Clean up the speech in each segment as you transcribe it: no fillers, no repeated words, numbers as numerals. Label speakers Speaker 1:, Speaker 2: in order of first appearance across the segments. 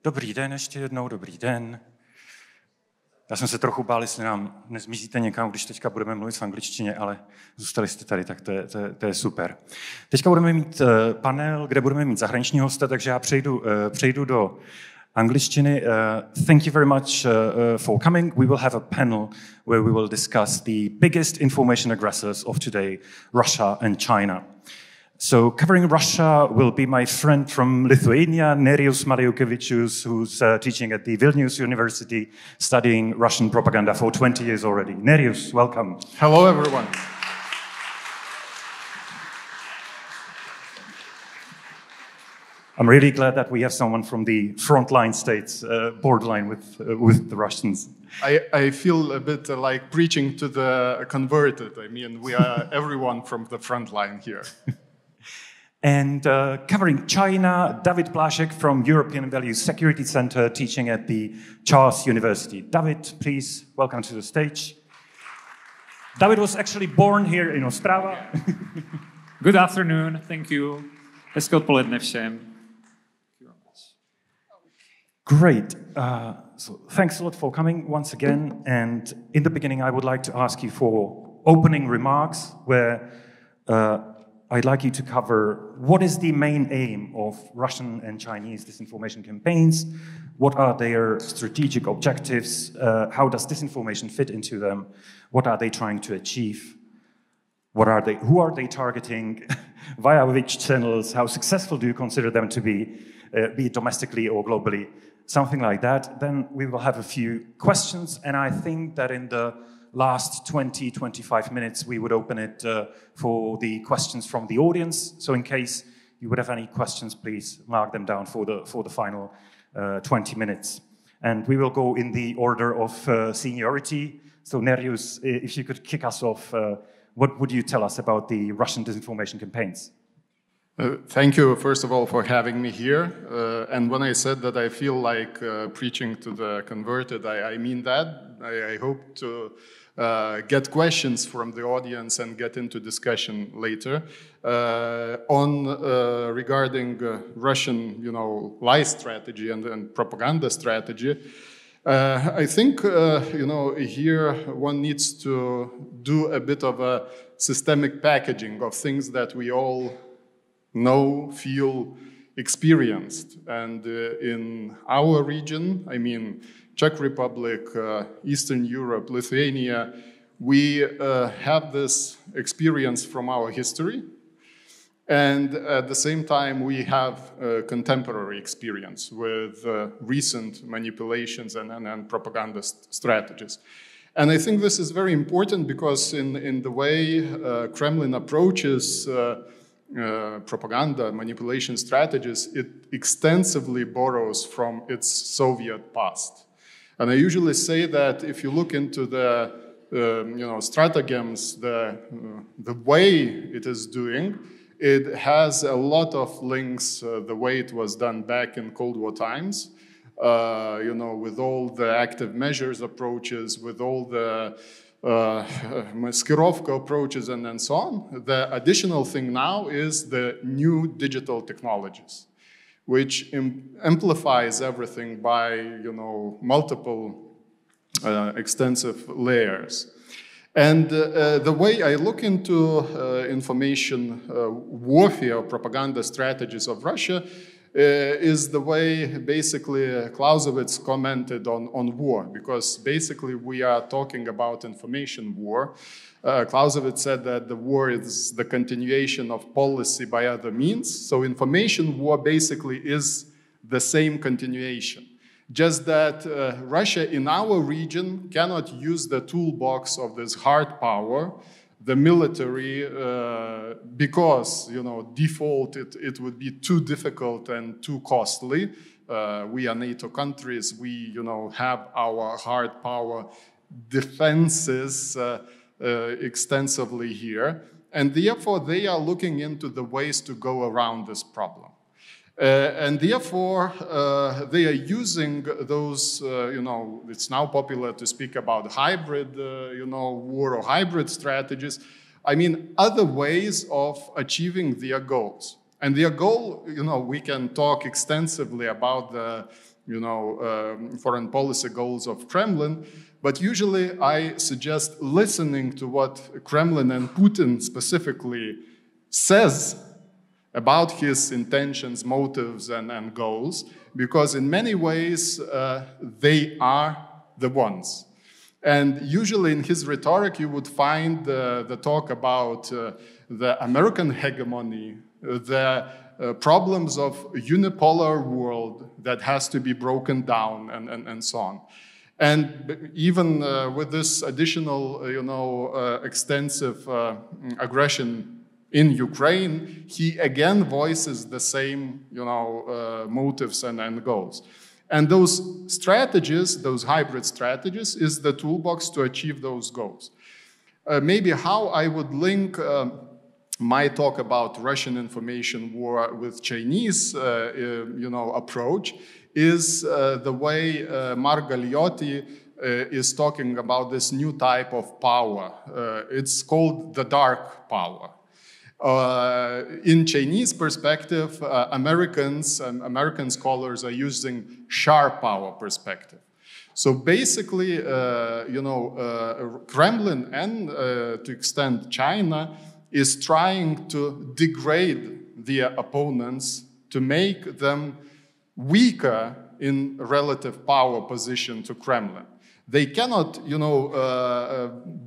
Speaker 1: Dobrý den, ještě jednou, dobrý den. Já jsem se trochu bál, jestli nám nezmizíte někam, když teďka budeme mluvit v angličtině, ale zůstali jste tady, tak to je super. Teďka budeme mít panel, kde budeme mít zahraniční hosta, takže já přejdu do angličtiny. Thank you very much for coming. We will have a panel where we will discuss the biggest information aggressors of today, Russia and China. So covering Russia will be my friend from Lithuania, Nerijus Maliukevičius, who's teaching at the Vilnius University, studying Russian propaganda for 20 years already. Nerijus, welcome.
Speaker 2: Hello, everyone.
Speaker 1: I'm really glad that we have someone from the frontline states, borderline with the Russians.
Speaker 2: I feel a bit like preaching to the converted. I mean, we are everyone from the front line here.
Speaker 1: And covering China, David Plášek from European Values Security Center, teaching at the Charles University. David, please, welcome to the stage. David was actually born here in Ostrava.
Speaker 3: Good afternoon, thank you. Hezké odpoledne všem.
Speaker 1: Great. So thanks a lot for coming once again. And in the beginning, I would like to ask you for opening remarks where I'd like you to cover what is the main aim of Russian and Chinese disinformation campaigns, what are their strategic objectives, how does disinformation fit into them, what are they trying to achieve, who are they targeting, via which channels, how successful do you consider them to be it domestically or globally, something like that. Then we will have a few questions, and I think that in the last 20-25 minutes, we would open it for the questions from the audience. So in case you would have any questions, please mark them down for the final 20 minutes. And we will go in the order of seniority. So Nerijus, if you could kick us off, what would you tell us about the Russian disinformation campaigns?
Speaker 2: Thank you, first of all, for having me here. And when I said that I feel like preaching to the converted, I mean that. I hope to get questions from the audience and get into discussion later regarding Russian, lie strategy and propaganda strategy. I think, here one needs to do a bit of a systemic packaging of things that we all know, feel, experienced. And in our region, I mean, Czech Republic, Eastern Europe, Lithuania, we have this experience from our history. And at the same time, we have contemporary experience with recent manipulations and propaganda strategies. And I think this is very important because in the way Kremlin approaches propaganda, manipulation strategies, it extensively borrows from its Soviet past. And I usually say that if you look into the stratagems, the way it is doing, it has a lot of links the way it was done back in Cold War times, with all the active measures approaches, with all the maskirovka approaches and so on. The additional thing now is the new digital technologies, which amplifies everything by, multiple extensive layers. And the way I look into information warfare, propaganda strategies of Russia is the way basically Clausewitz commented on war, because basically we are talking about information war. Clausewitz said that the war is the continuation of policy by other means. So information war basically is the same continuation. Just that Russia in our region cannot use the toolbox of this hard power, the military, because, default, it would be too difficult and too costly. We are NATO countries, we, have our hard power defenses extensively here. And therefore, they are looking into the ways to go around this problem. And therefore, they are using those, it's now popular to speak about hybrid, war or hybrid strategies. I mean, other ways of achieving their goals. And their goal, we can talk extensively about the foreign policy goals of Kremlin. But usually I suggest listening to what Kremlin and Putin specifically says about his intentions, motives, and goals, because in many ways they are the ones. And usually in his rhetoric you would find the talk about the American hegemony, the problems of a unipolar world that has to be broken down, and so on. And even with this additional, extensive aggression in Ukraine, he again voices the same, motives and goals. And those strategies, those hybrid strategies, is the toolbox to achieve those goals. Maybe how I would link my talk about Russian information war with Chinese, approach is the way Mark Galeotti is talking about this new type of power. It's called the dark power. In Chinese perspective, Americans and American scholars are using sharp power perspective. So basically, Kremlin and to extent China is trying to degrade their opponents to make them weaker in relative power position to Kremlin. They cannot,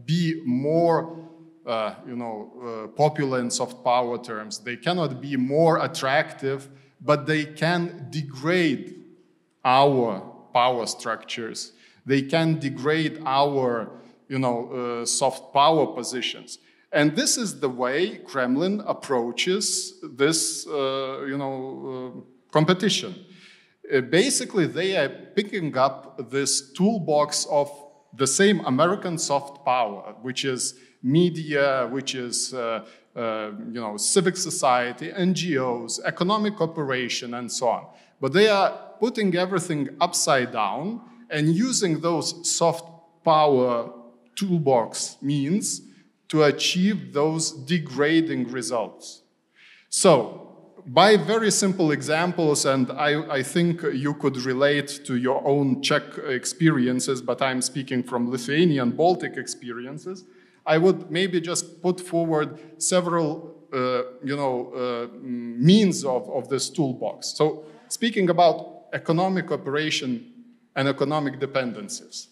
Speaker 2: be more popular in soft power terms. They cannot be more attractive, but they can degrade our power structures. They can degrade our, soft power positions. And this is the way Kremlin approaches this, competition. Basically, they are picking up this toolbox of the same American soft power, which is media, which is civic society, NGOs, economic cooperation, and so on. But they are putting everything upside down and using those soft power toolbox means to achieve those degrading results. So, by very simple examples, and I think you could relate to your own Czech experiences, but I'm speaking from Lithuanian Baltic experiences, I would maybe just put forward several, means of this toolbox. So, speaking about economic cooperation and economic dependencies.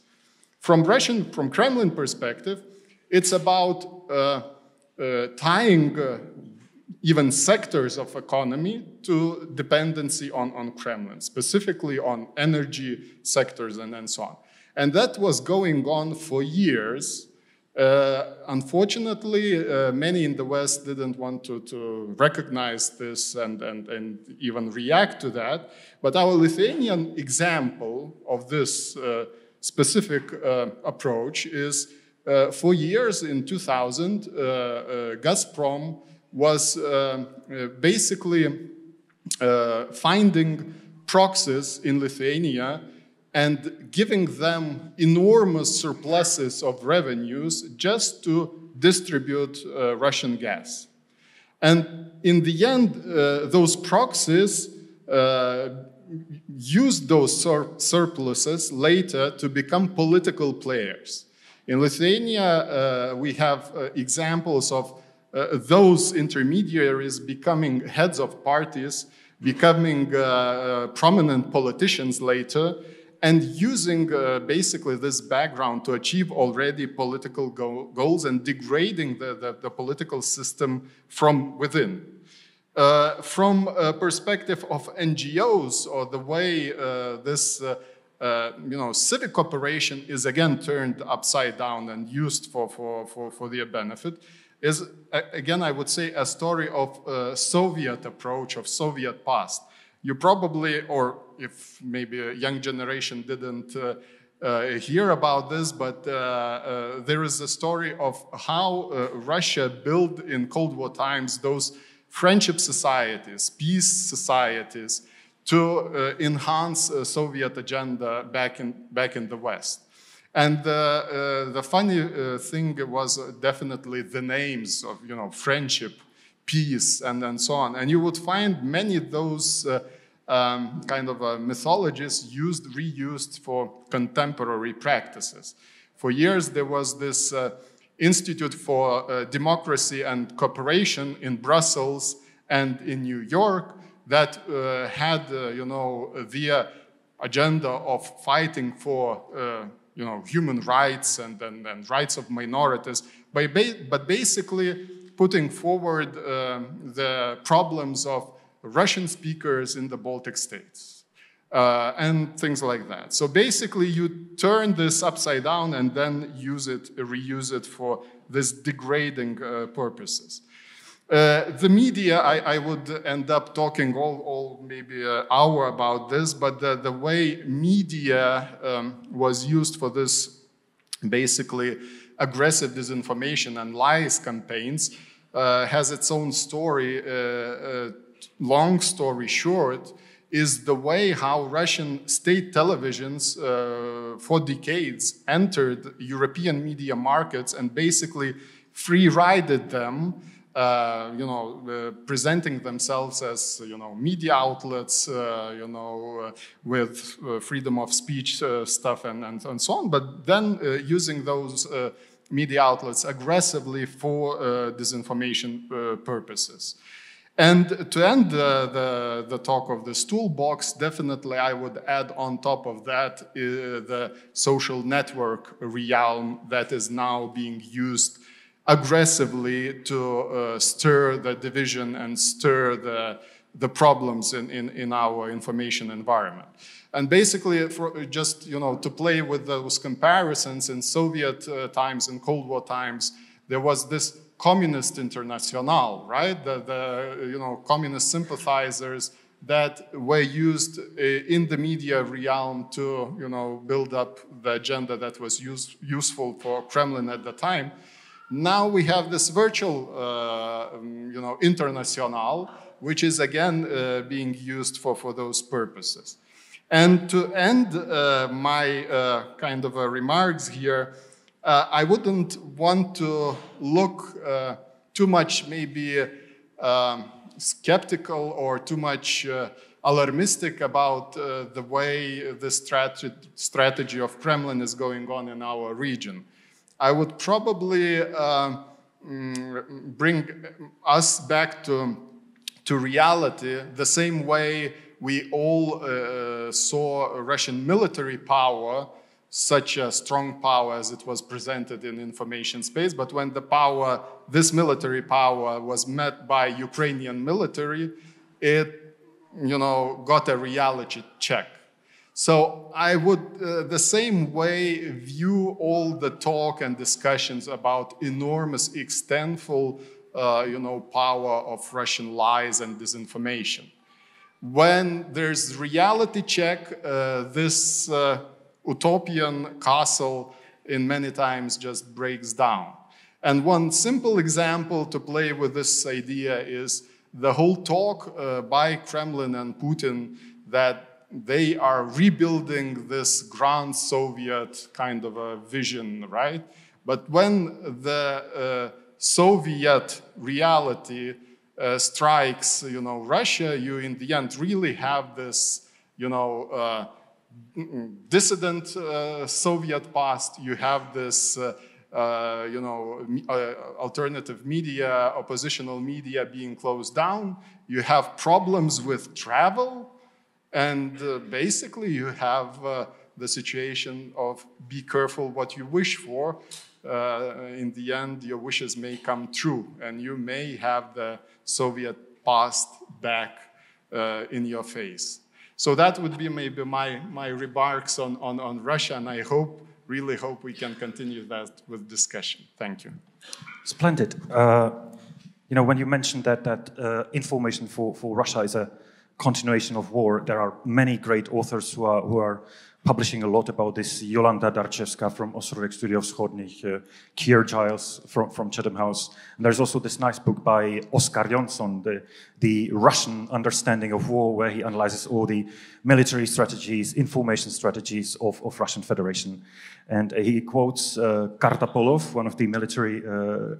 Speaker 2: From Kremlin perspective, it's about tying even sectors of economy to dependency on Kremlin, specifically on energy sectors and so on. And that was going on for years. Unfortunately, many in the West didn't want to recognize this and even react to that. But our Lithuanian example of this specific approach is for years in 2000, Gazprom was basically finding proxies in Lithuania and giving them enormous surpluses of revenues just to distribute Russian gas. And in the end, those proxies used those surpluses later to become political players. In Lithuania, we have examples of those intermediaries becoming heads of parties, becoming prominent politicians later, and using basically this background to achieve already political goals and degrading the political system from within. From a perspective of NGOs, or the way this civic cooperation is again turned upside down and used for their benefit, is again, I would say, a story of a Soviet approach, of Soviet past. You probably, or if maybe a young generation didn't hear about this, but there is a story of how Russia built in Cold War times those friendship societies, peace societies, to enhance a Soviet agenda back in the West. And the funny thing was definitely the names of, friendship, peace, and so on. And you would find many of those kind of mythologies reused for contemporary practices. For years, there was this Institute for Democracy and Cooperation in Brussels and in New York that had, the agenda of fighting for, human rights and rights of minorities, but basically putting forward the problems of Russian speakers in the Baltic states and things like that. So basically, you turn this upside down and then reuse it for this degrading purposes. The media, I would end up talking all maybe an hour about this, but the way media was used for this basically aggressive disinformation and lies campaigns has its own story. Long story short, is the way how Russian state televisions for decades entered European media markets and basically free-rided them, presenting themselves as, media outlets, with freedom of speech stuff and so on, but then using those media outlets aggressively for disinformation purposes. And to end the talk of this toolbox, definitely I would add on top of that the social network realm that is now being used aggressively to stir the division and stir the problems in our information environment. And basically, to play with those comparisons, in Soviet times and Cold War times, there was this Communist International, right? The communist sympathizers that were used in the media realm to build up the agenda that was useful for Kremlin at the time. Now we have this virtual international, which is again being used for those purposes. And to end my kind of remarks here, I wouldn't want to look too much maybe skeptical or too much alarmistic about the way the strategy of Kremlin is going on in our region. I would probably bring us back to reality the same way we all saw Russian military power, such a strong power as it was presented in information space, but when this military power was met by Ukrainian military, it, got a reality check. So I would, the same way, view all the talk and discussions about enormous, extentful, power of Russian lies and disinformation. When there's reality check, this utopian castle in many times just breaks down. And one simple example to play with this idea is the whole talk by Kremlin and Putin that they are rebuilding this grand Soviet kind of a vision, right? But when the Soviet reality strikes, Russia, you in the end really have this, dissident Soviet past. You have this, alternative media, oppositional media being closed down. You have problems with travel. And basically, you have the situation of be careful what you wish for. In the end, your wishes may come true, and you may have the Soviet past back in your face. So that would be maybe my remarks on Russia, and I really hope we can continue that with discussion. Thank you.
Speaker 1: Splendid. When you mentioned that information for Russia is a continuation of war, there are many great authors who are publishing a lot about this. Jolanta Darczewska from Ostrovek Studiów Wschodnich, Keir Giles from Chatham House. And there's also this nice book by Oskar Jonsson, the Russian understanding of war, where he analyzes all the military strategies, information strategies of Russian Federation. And he quotes Kartapolov, one of the military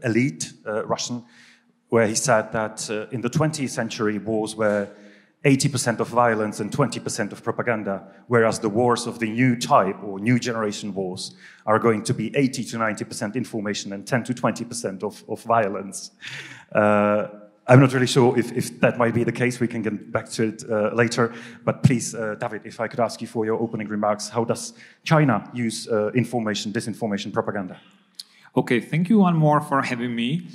Speaker 1: elite Russian, where he said that in the 20th century, wars were 80% of violence and 20% of propaganda, whereas the wars of the new type or new generation wars are going to be 80 to 90% information and 10 to 20% of violence. I'm not really sure if that might be the case. We can get back to it later. But please, David, if I could ask you for your opening remarks, how does China use information, disinformation, propaganda?
Speaker 3: Okay, thank you one more for having me.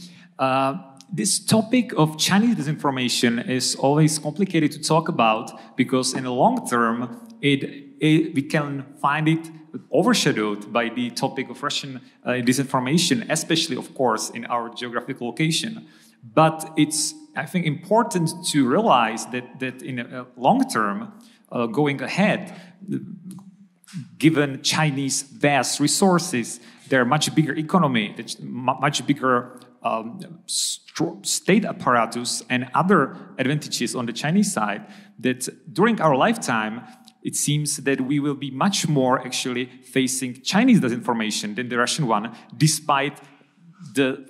Speaker 3: This topic of Chinese disinformation is always complicated to talk about because in the long term, we can find it overshadowed by the topic of Russian disinformation, especially, of course, in our geographical location. But it's, I think, important to realize that in a long term, going ahead, given Chinese vast resources, their much bigger economy, much bigger state apparatus and other advantages on the Chinese side, that during our lifetime, it seems that we will be much more actually facing Chinese disinformation than the Russian one, despite the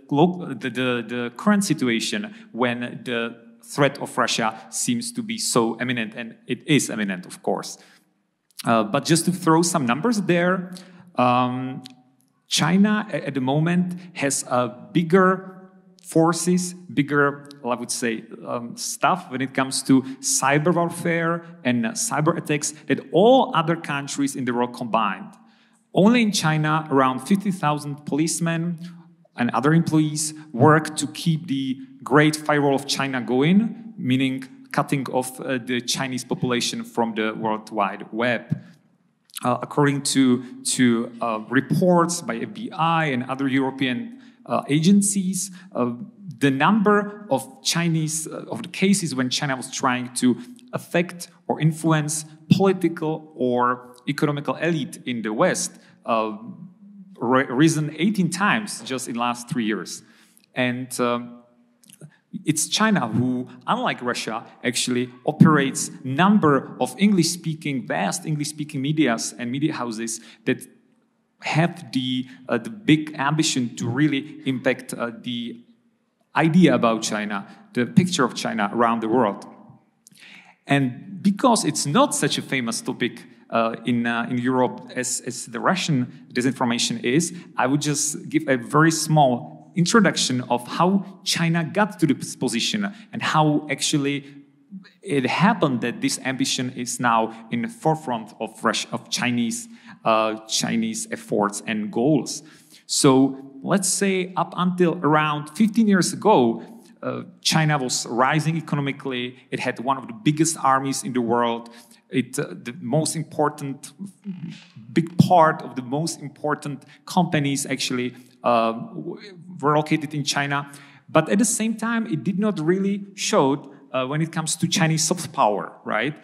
Speaker 3: current situation when the threat of Russia seems to be so imminent, and it is imminent, of course. But just to throw some numbers there, China at the moment has bigger forces, bigger, I would say, stuff when it comes to cyber warfare and cyber attacks than all other countries in the world combined. Only in China, around 50,000 policemen and other employees work to keep the Great Firewall of China going, meaning cutting off the Chinese population from the World Wide Web. According to reports by FBI and other European agencies, the number of the cases when China was trying to affect or influence political or economical elite in the West risen 18 times just in the last 3 years. And it's China who, unlike Russia, actually operates number of vast English-speaking medias and media houses that have the big ambition to really impact the idea about China, the picture of China around the world. And because it's not such a famous topic in Europe as the Russian disinformation is, I would just give a very small introduction of how China got to this position and how actually it happened that this ambition is now in the forefront of Chinese efforts and goals. So let's say up until around 15 years ago, China was rising economically. It had one of the biggest armies in the world. The most important, big part of the most important companies actually were located in China. But at the same time, it did not really show when it comes to Chinese soft power, right?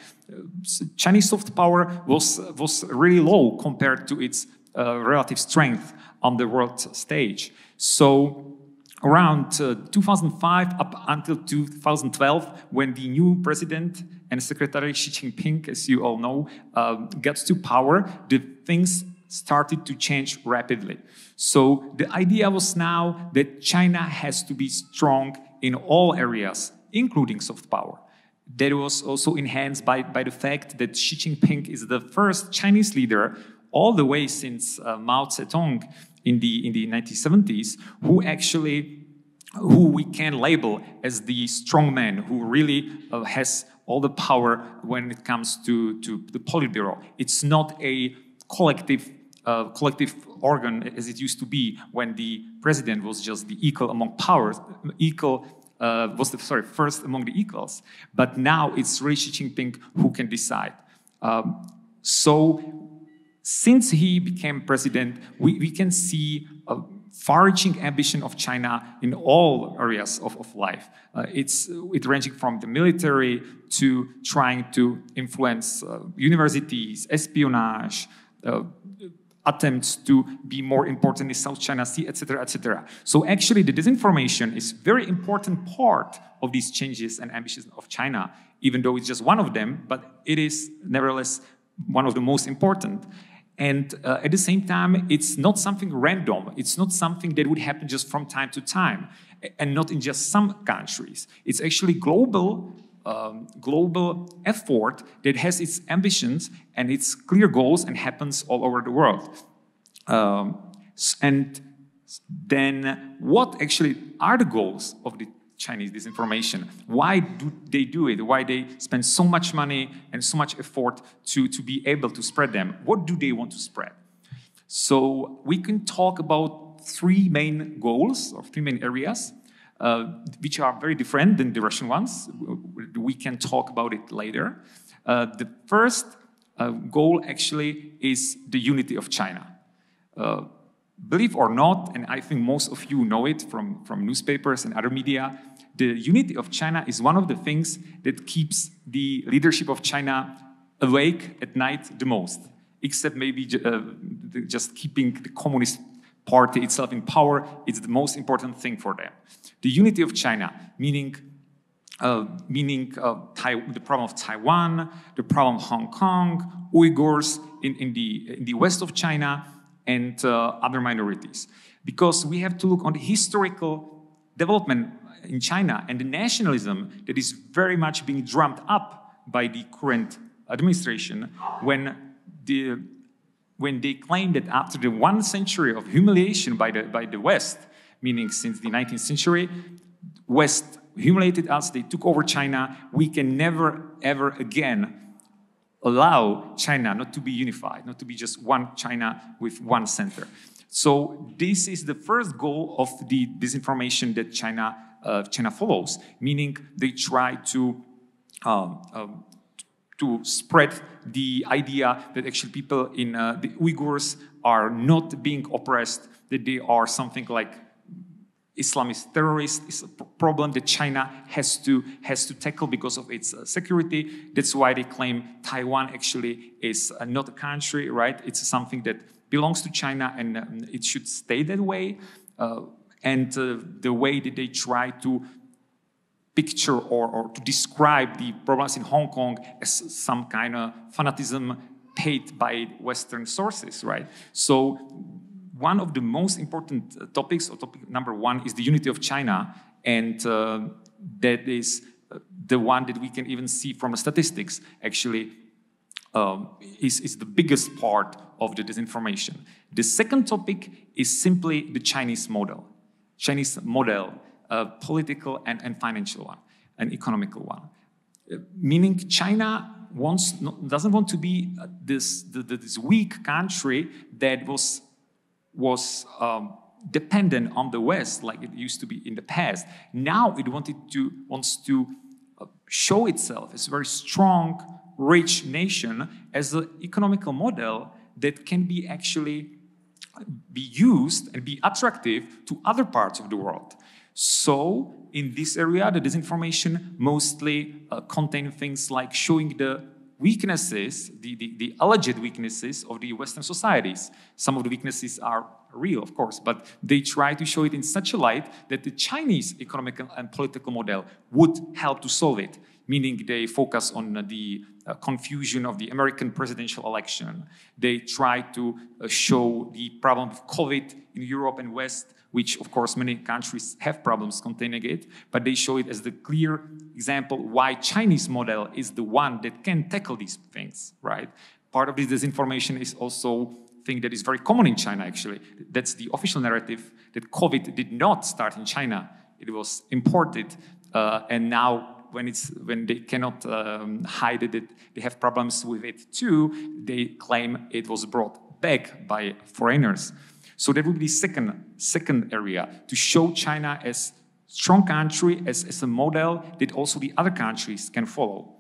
Speaker 3: Chinese soft power was really low compared to its relative strength on the world stage. So around 2005 up until 2012, when the new president and Secretary Xi Jinping, as you all know, got to power, the things started to change rapidly. So the idea was now that China has to be strong in all areas, including soft power. That was also enhanced by the fact that Xi Jinping is the first Chinese leader all the way since Mao Zedong in the 1970s, who we can label as the strong man who really has all the power when it comes to the Politburo. It's not a collective organ as it used to be when the president was just the equal among powers, first among the equals. But now it's really Xi Jinping who can decide. So since he became president, we can see a far-reaching ambition of China in all areas of life. It's ranging from the military to trying to influence universities, espionage, attempts to be more important in South China Sea, etc., etc. So actually, the disinformation is a very important part of these changes and ambitions of China, even though it's just one of them, but it is nevertheless one of the most important. And at the same time, it's not something random. It's not something that would happen just from time to time, and not in just some countries. It's actually global global effort that has its ambitions and its clear goals and happens all over the world. And then what actually are the goals of the Chinese disinformation? Why do they do it? Why they spend so much money and so much effort to be able to spread them? What do they want to spread? So we can talk about three main goals or three main areas, which are very different than the Russian ones. We can talk about it later. The first goal actually is the unity of China. Believe or not, and I think most of you know it from newspapers and other media, the unity of China is one of the things that keeps the leadership of China awake at night the most, except maybe just keeping the Communist Party itself in power. It's the most important thing for them. The unity of China, meaning the problem of Taiwan, the problem of Hong Kong, Uyghurs in the west of China, and other minorities. Because we have to look on the historical development in China and the nationalism that is very much being drummed up by the current administration when they claim that after the 1 century of humiliation by the West, meaning since the 19th century, West humiliated us, they took over China, we can never ever again allow China not to be unified, not to be just one China with one center. So this is the first goal of the disinformation that China follows, meaning they try to spread the idea that actually people in the Uyghurs are not being oppressed, that they are something like Islamist terrorists. Is a problem that China has to tackle because of its security. That's why they claim Taiwan actually is not a country, right? It's something that belongs to China and it should stay that way. And the way that they try to picture or to describe the problems in Hong Kong as some kind of fanatism paid by Western sources, right? So one of the most important topics, or topic number one, is the unity of China, and that is the one that we can even see from the statistics, actually, is the biggest part of the disinformation. The second topic is simply the Chinese model, political and financial one, and economical one. Meaning China doesn't want to be this weak country that was dependent on the West like it used to be in the past. Now it wants to show itself as a very strong, rich nation, as an economical model that can be actually be used and be attractive to other parts of the world. So in this area, the disinformation mostly contain things like showing the weaknesses, the alleged weaknesses of the Western societies. Some of the weaknesses are real, of course, but they try to show it in such a light that the Chinese economic and political model would help to solve it, meaning they focus on the confusion of the American presidential election. They try to show the problem of COVID in Europe and West, which, of course, many countries have problems containing it, but they show it as the clear example why Chinese model is the one that can tackle these things, right? Part of this disinformation is also a thing that is very common in China, actually. That's the official narrative that COVID did not start in China. It was imported, and now when they cannot hide it, they have problems with it too, they claim it was brought back by foreigners. So that would be the second area, to show China as strong country, as a model that also the other countries can follow.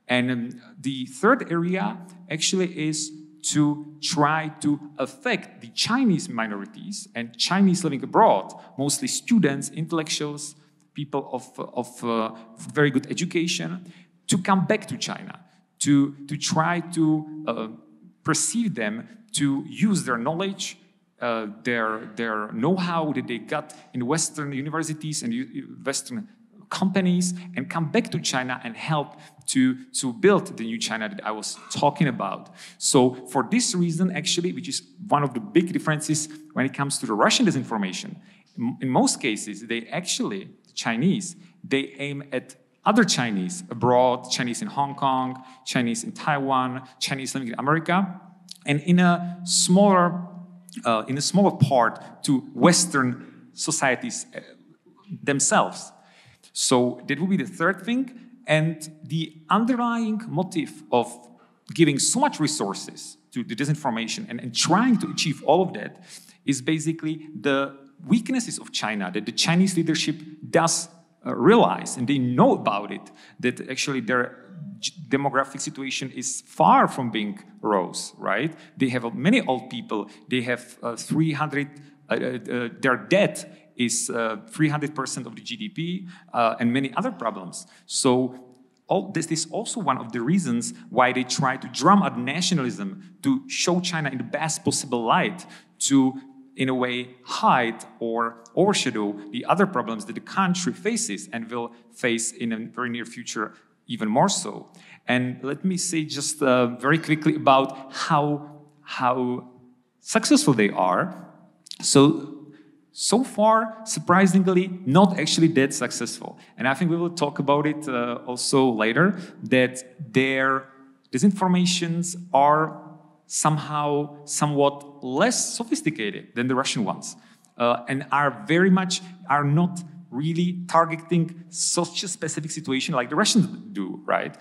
Speaker 3: And the third area actually is to try to affect the Chinese minorities and Chinese living abroad, mostly students, intellectuals, people of very good education, to come back to China, to try to perceive them, to use their knowledge, their know-how that they got in Western universities and Western companies, and come back to China and help to build the new China that I was talking about. So for this reason, actually, which is one of the big differences when it comes to the Russian disinformation, in most cases, the Chinese, they aim at other Chinese abroad, Chinese in Hong Kong, Chinese in Taiwan, Chinese living in America, and in a smaller part to Western societies themselves. So that would be the third thing. And the underlying motive of giving so much resources to the disinformation and trying to achieve all of that is basically the weaknesses of China, that the Chinese leadership does realize, and they know about it, that actually their demographic situation is far from being rose, right? They have many old people. They have 300, their debt is 300% of the GDP, and many other problems. So this is also one of the reasons why they try to drum up nationalism, to show China in the best possible light, to, in a way, hide or overshadow the other problems that the country faces and will face in a very near future even more so. And let me say just very quickly about how successful they are. So far, surprisingly, not actually that successful. And I think we will talk about it also later, that their disinformations are somehow somewhat less sophisticated than the Russian ones, and are not really targeting such a specific situation like the Russians do, right?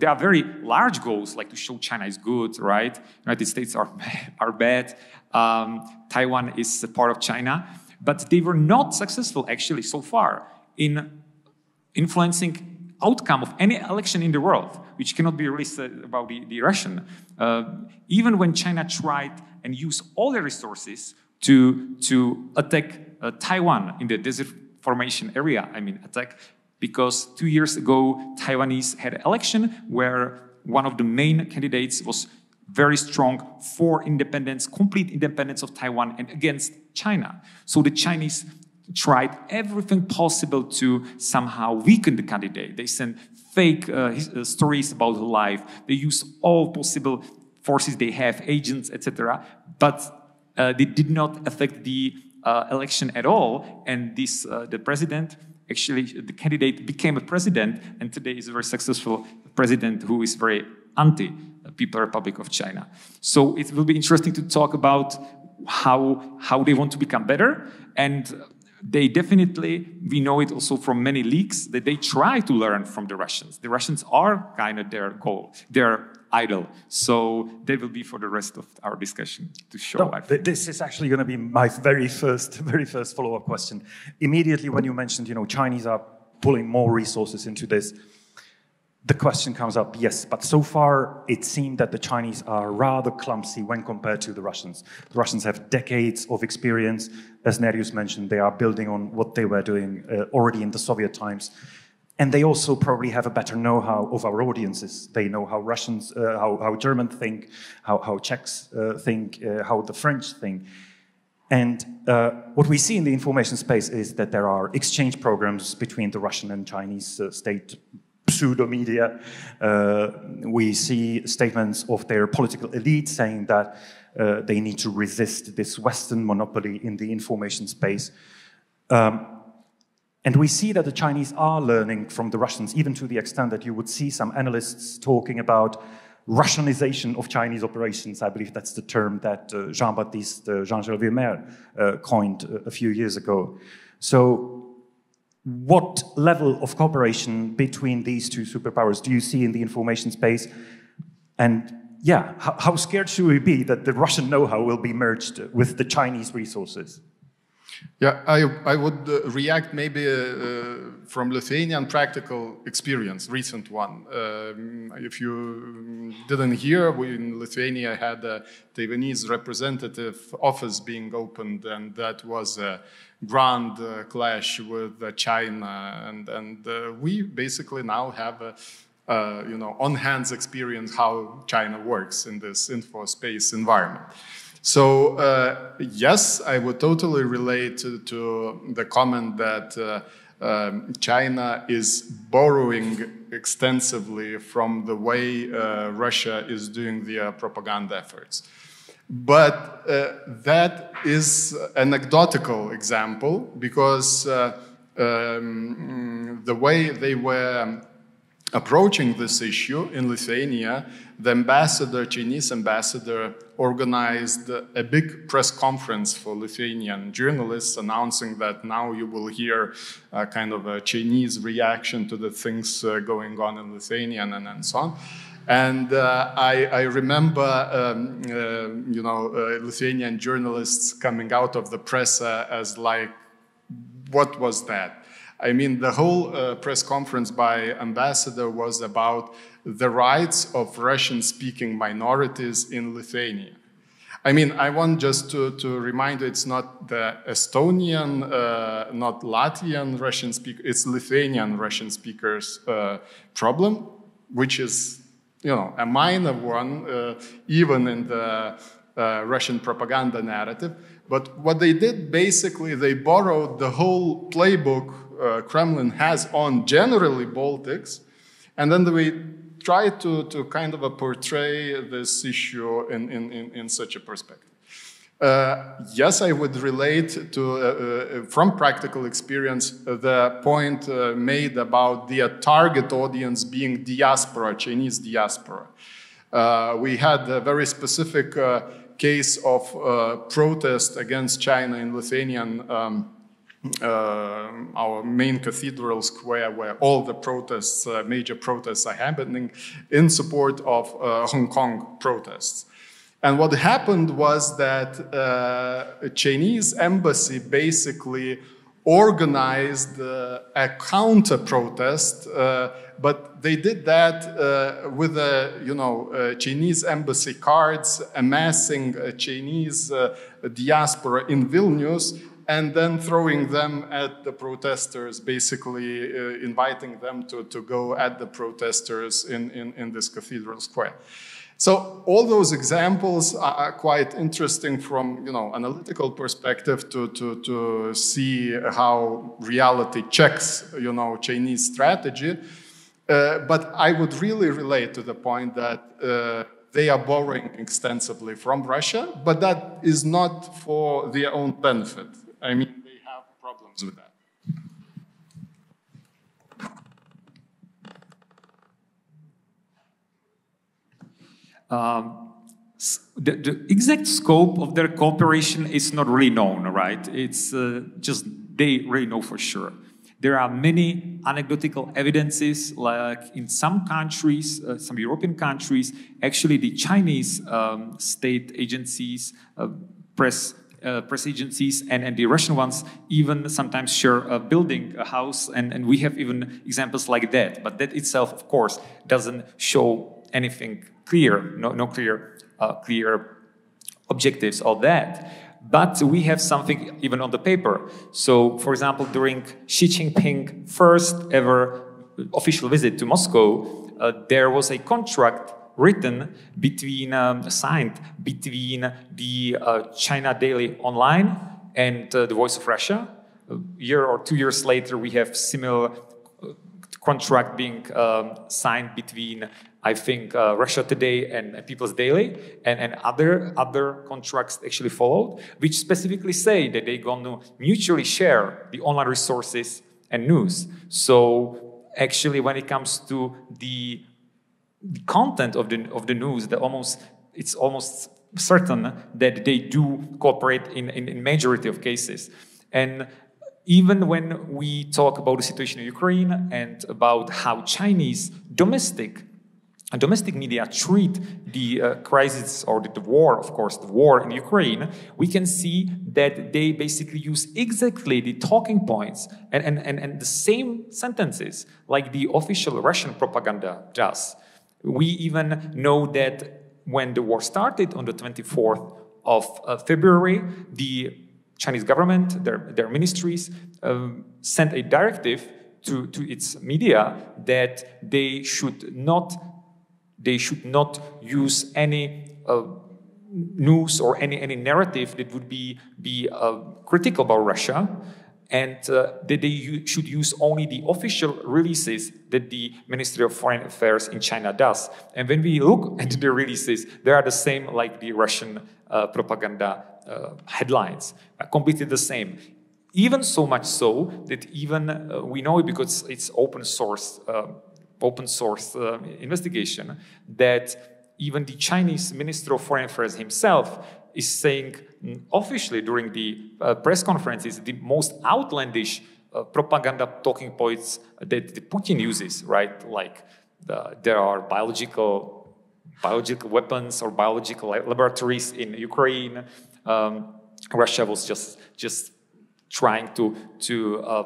Speaker 3: There are very large goals, like to show China is good, right? United States are bad. Taiwan is a part of China. But they were not successful, actually, so far in influencing outcome of any election in the world, which cannot be really said about the Russian. Even when China tried and used all their resources to attack Taiwan in the disinformation area, because 2 years ago, Taiwanese had an election where one of the main candidates was very strong for independence, complete independence of Taiwan and against China. So the Chinese tried everything possible to somehow weaken the candidate. They sent fake stories about her life. They used all possible forces they have, agents, etc. But they did not affect the election at all. And the president, actually, the candidate became a president, and today is a very successful president who is very anti-People Republic of China. So it will be interesting to talk about how they want to become better. And they definitely, we know it also from many leaks, that they try to learn from the Russians. The Russians are kind of their goal, their idol. So they will be for the rest of our discussion to show.
Speaker 1: This is actually going to be my very first follow-up question. Immediately when you mentioned, Chinese are pulling more resources into this, the question comes up, yes, but so far it seemed that the Chinese are rather clumsy when compared to the Russians. The Russians have decades of experience. As Nerijus mentioned, they are building on what they were doing already in the Soviet times. And they also probably have a better know-how of our audiences. They know how Russians, how Germans think, how Czechs think, how the French think. And what we see in the information space is that there are exchange programs between the Russian and Chinese state pseudo-media. We see statements of their political elite saying that they need to resist this Western monopoly in the information space. And we see that the Chinese are learning from the Russians, even to the extent that you would see some analysts talking about Russianization of Chinese operations. I believe that's the term that Jean-Gilles Villemer coined a few years ago. So what level of cooperation between these two superpowers do you see in the information space? And yeah, how scared should we be that the Russian know-how will be merged with the Chinese resources?
Speaker 2: Yeah, I would react maybe from Lithuanian practical experience, recent one. If you didn't hear, we in Lithuania had a Taiwanese representative office being opened, and that was a grand clash with China, and we basically now have a on-hands experience how China works in this info space environment. So yes, I would totally relate to the comment that China is borrowing extensively from the way Russia is doing their propaganda efforts. But that is an anecdotal example, because the way they were approaching this issue in Lithuania, the Chinese ambassador, organized a big press conference for Lithuanian journalists, announcing that now you will hear kind of a Chinese reaction to the things going on in Lithuania and so on. And I remember, Lithuanian journalists coming out of the press as like, what was that? I mean, the whole press conference by ambassador was about the rights of Russian-speaking minorities in Lithuania. I mean, I want just to remind you, it's not the Estonian, not Latvian Russian speaker, it's Lithuanian Russian speakers' problem, which is, a minor one, even in the Russian propaganda narrative. But what they did, basically, they borrowed the whole playbook Kremlin has on generally Baltics, and then they tried to kind of portray this issue in such a perspective. Yes, I would relate to, from practical experience, the point made about the target audience being diaspora, Chinese diaspora. We had a very specific case of protest against China in Lithuanian our main cathedral square, where all the protests, major protests are happening in support of Hong Kong protests. And what happened was that a Chinese embassy basically organized a counter-protest, but they did that with Chinese embassy cards, amassing a Chinese diaspora in Vilnius, and then throwing them at the protesters, basically inviting them to go at the protesters in this cathedral square. So all those examples are quite interesting from analytical perspective to see how reality checks Chinese strategy. But I would really relate to the point that they are borrowing extensively from Russia, but that is not for their own benefit. I mean, they have problems with that.
Speaker 3: The exact scope of their cooperation is not really known, right? It's just they really know for sure. There are many anecdotal evidences, like in some countries, some European countries, actually the Chinese state agencies, press agencies and the Russian ones even sometimes share a building, a house, and we have even examples like that. But that itself, of course, doesn't show anything clear, no clear objectives of that. But we have something even on the paper. So, for example, during Xi Jinping's first ever official visit to Moscow, there was a contract written signed between the China Daily Online and the Voice of Russia. A year or 2 years later, we have similar contract being signed between, I think, Russia Today and People's Daily, and other contracts actually followed, which specifically say that they're going to mutually share the online resources and news. So actually, when it comes to the content of the news, it's almost certain that they do cooperate in majority of cases. And even when we talk about the situation in Ukraine and about how Chinese domestic media treat the crisis or the war, of course, the war in Ukraine, we can see that they basically use exactly the talking points and the same sentences like the official Russian propaganda does. We even know that when the war started on the 24th of February, the Chinese government, their ministries, sent a directive to its media that they should not use any news or any narrative that would be critical about Russia, and that they should use only the official releases that the Ministry of Foreign Affairs in China does. And when we look at the releases, they are the same like the Russian propaganda headlines, completely the same. even so much so that even we know it because it's open source investigation, that even the Chinese Minister of Foreign Affairs himself is saying officially during the press conferences the most outlandish propaganda talking points that Putin uses, right? Like there are biological weapons or biological laboratories in Ukraine. Russia was just trying to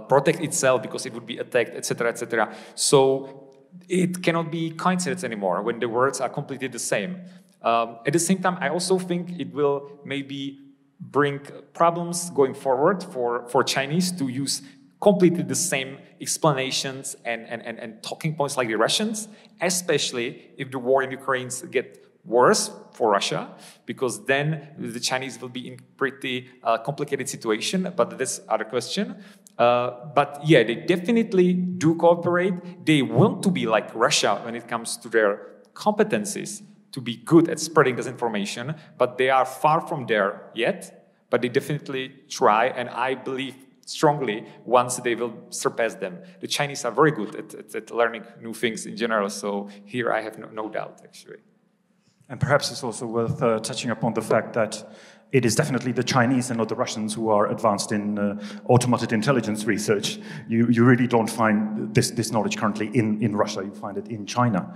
Speaker 3: protect itself because it would be attacked, etc., etc. So it cannot be coincidence anymore when the words are completely the same. At the same time, I also think it will maybe bring problems going forward for Chinese to use completely the same explanations and talking points like the Russians, especially if the war in Ukraine gets worse for Russia, because then the Chinese will be in pretty complicated situation, but that's other question. But yeah, they definitely do cooperate. They want to be like Russia when it comes to their competencies, to be good at spreading disinformation, but they are far from there yet, but they definitely try, and I believe strongly once they will surpass them. The Chinese are very good at learning new things in general, so here I have no doubt, actually.
Speaker 1: And perhaps it's also worth touching upon the fact that it is definitely the Chinese and not the Russians who are advanced in automated intelligence research. You really don't find this knowledge currently in Russia, you find it in China.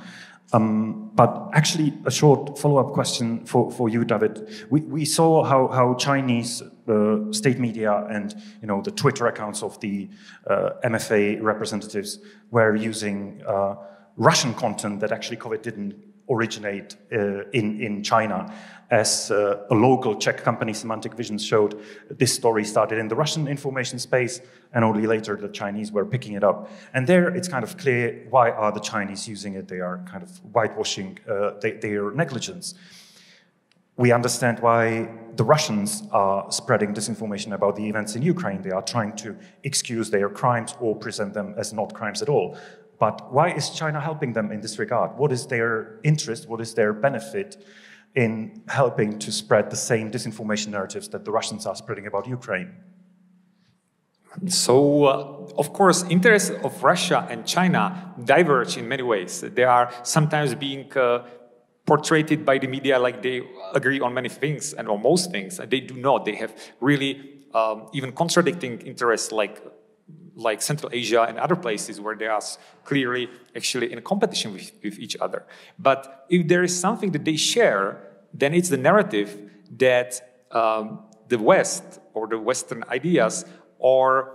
Speaker 1: But actually, a short follow-up question for you, David. We saw how Chinese state media and the Twitter accounts of the MFA representatives were using Russian content that actually COVID didn't originate in China. As a local Czech company, Semantic Visions, showed, this story started in the Russian information space, and only later the Chinese were picking it up. And there it's kind of clear why are the Chinese using it. They are kind of whitewashing their negligence. We understand why the Russians are spreading disinformation about the events in Ukraine. They are trying to excuse their crimes or present them as not crimes at all. But why is China helping them in this regard? What is their interest? What is their benefit in helping to spread the same disinformation narratives that the Russians are spreading about Ukraine?
Speaker 3: So, of course, interests of Russia and China diverge in many ways. They are sometimes being portrayed by the media like they agree on many things and on most things. They do not. They have really even contradicting interests like Central Asia and other places where they are clearly actually in competition with each other. But if there is something that they share, then it's the narrative that the West or the Western ideas are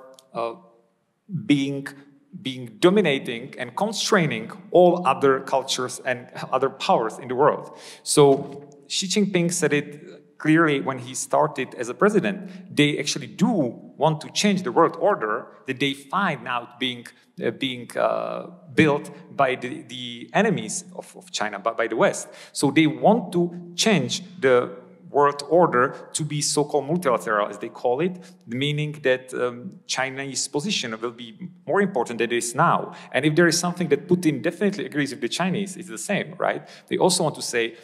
Speaker 3: being dominating and constraining all other cultures and other powers in the world. So Xi Jinping said it clearly when he started as a president. They actually do want to change the world order that they find now being built by the enemies of China, by the West. So they want to change the world order to be so-called multilateral, as they call it, meaning that Chinese position will be more important than it is now. And if there is something that Putin definitely agrees with the Chinese, it's the same, right? They also want to say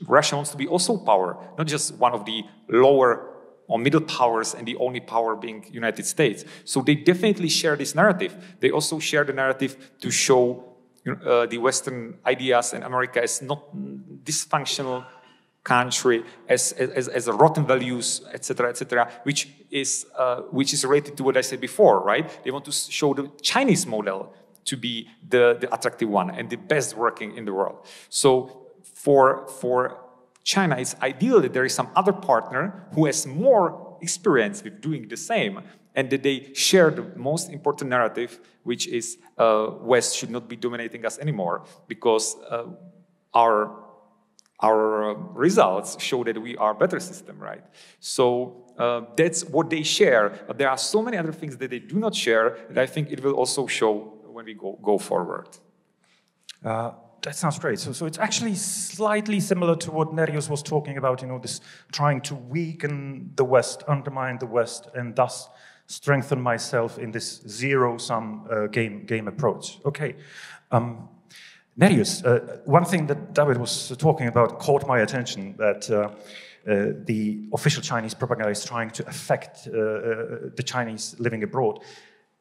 Speaker 3: Russia wants to be also power, not just one of the lower or middle powers and the only power being United States. So they definitely share this narrative. They also share the narrative to show the Western ideas and America as not dysfunctional country, as a rotten values, etc., which is related to what I said before, right? They want to show the Chinese model to be the attractive one and the best working in the world. So for China, it's ideal that there is some other partner who has more experience with doing the same, and that they share the most important narrative, which is West should not be dominating us anymore, because our results show that we are a better system, right? So that's what they share. But there are so many other things that they do not share that I think it will also show when we go forward.
Speaker 1: That sounds great. So it's actually slightly similar to what Nerijus was talking about, this trying to weaken the West, undermine the West, and thus strengthen myself in this zero-sum game approach. Okay. Nerijus, one thing that David was talking about caught my attention, that the official Chinese propaganda is trying to affect the Chinese living abroad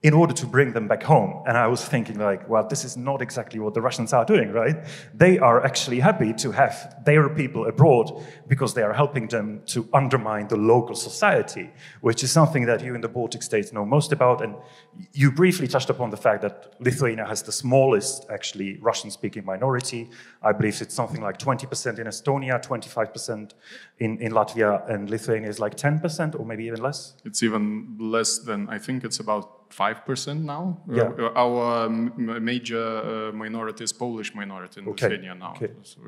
Speaker 1: in order to bring them back home. And I was thinking like, well, this is not exactly what the Russians are doing, right? They are actually happy to have their people abroad because they are helping them to undermine the local society, which is something that you in the Baltic states know most about. And you briefly touched upon the fact that Lithuania has the smallest, actually, Russian-speaking minority. I believe it's something like 20% in Estonia, 25% in Latvia, and Lithuania is like 10% or maybe even less?
Speaker 2: It's even less than, I think it's about 5% now.
Speaker 1: Yeah.
Speaker 2: Our major minority is Polish minority in Lithuania now.
Speaker 1: Okay.
Speaker 2: So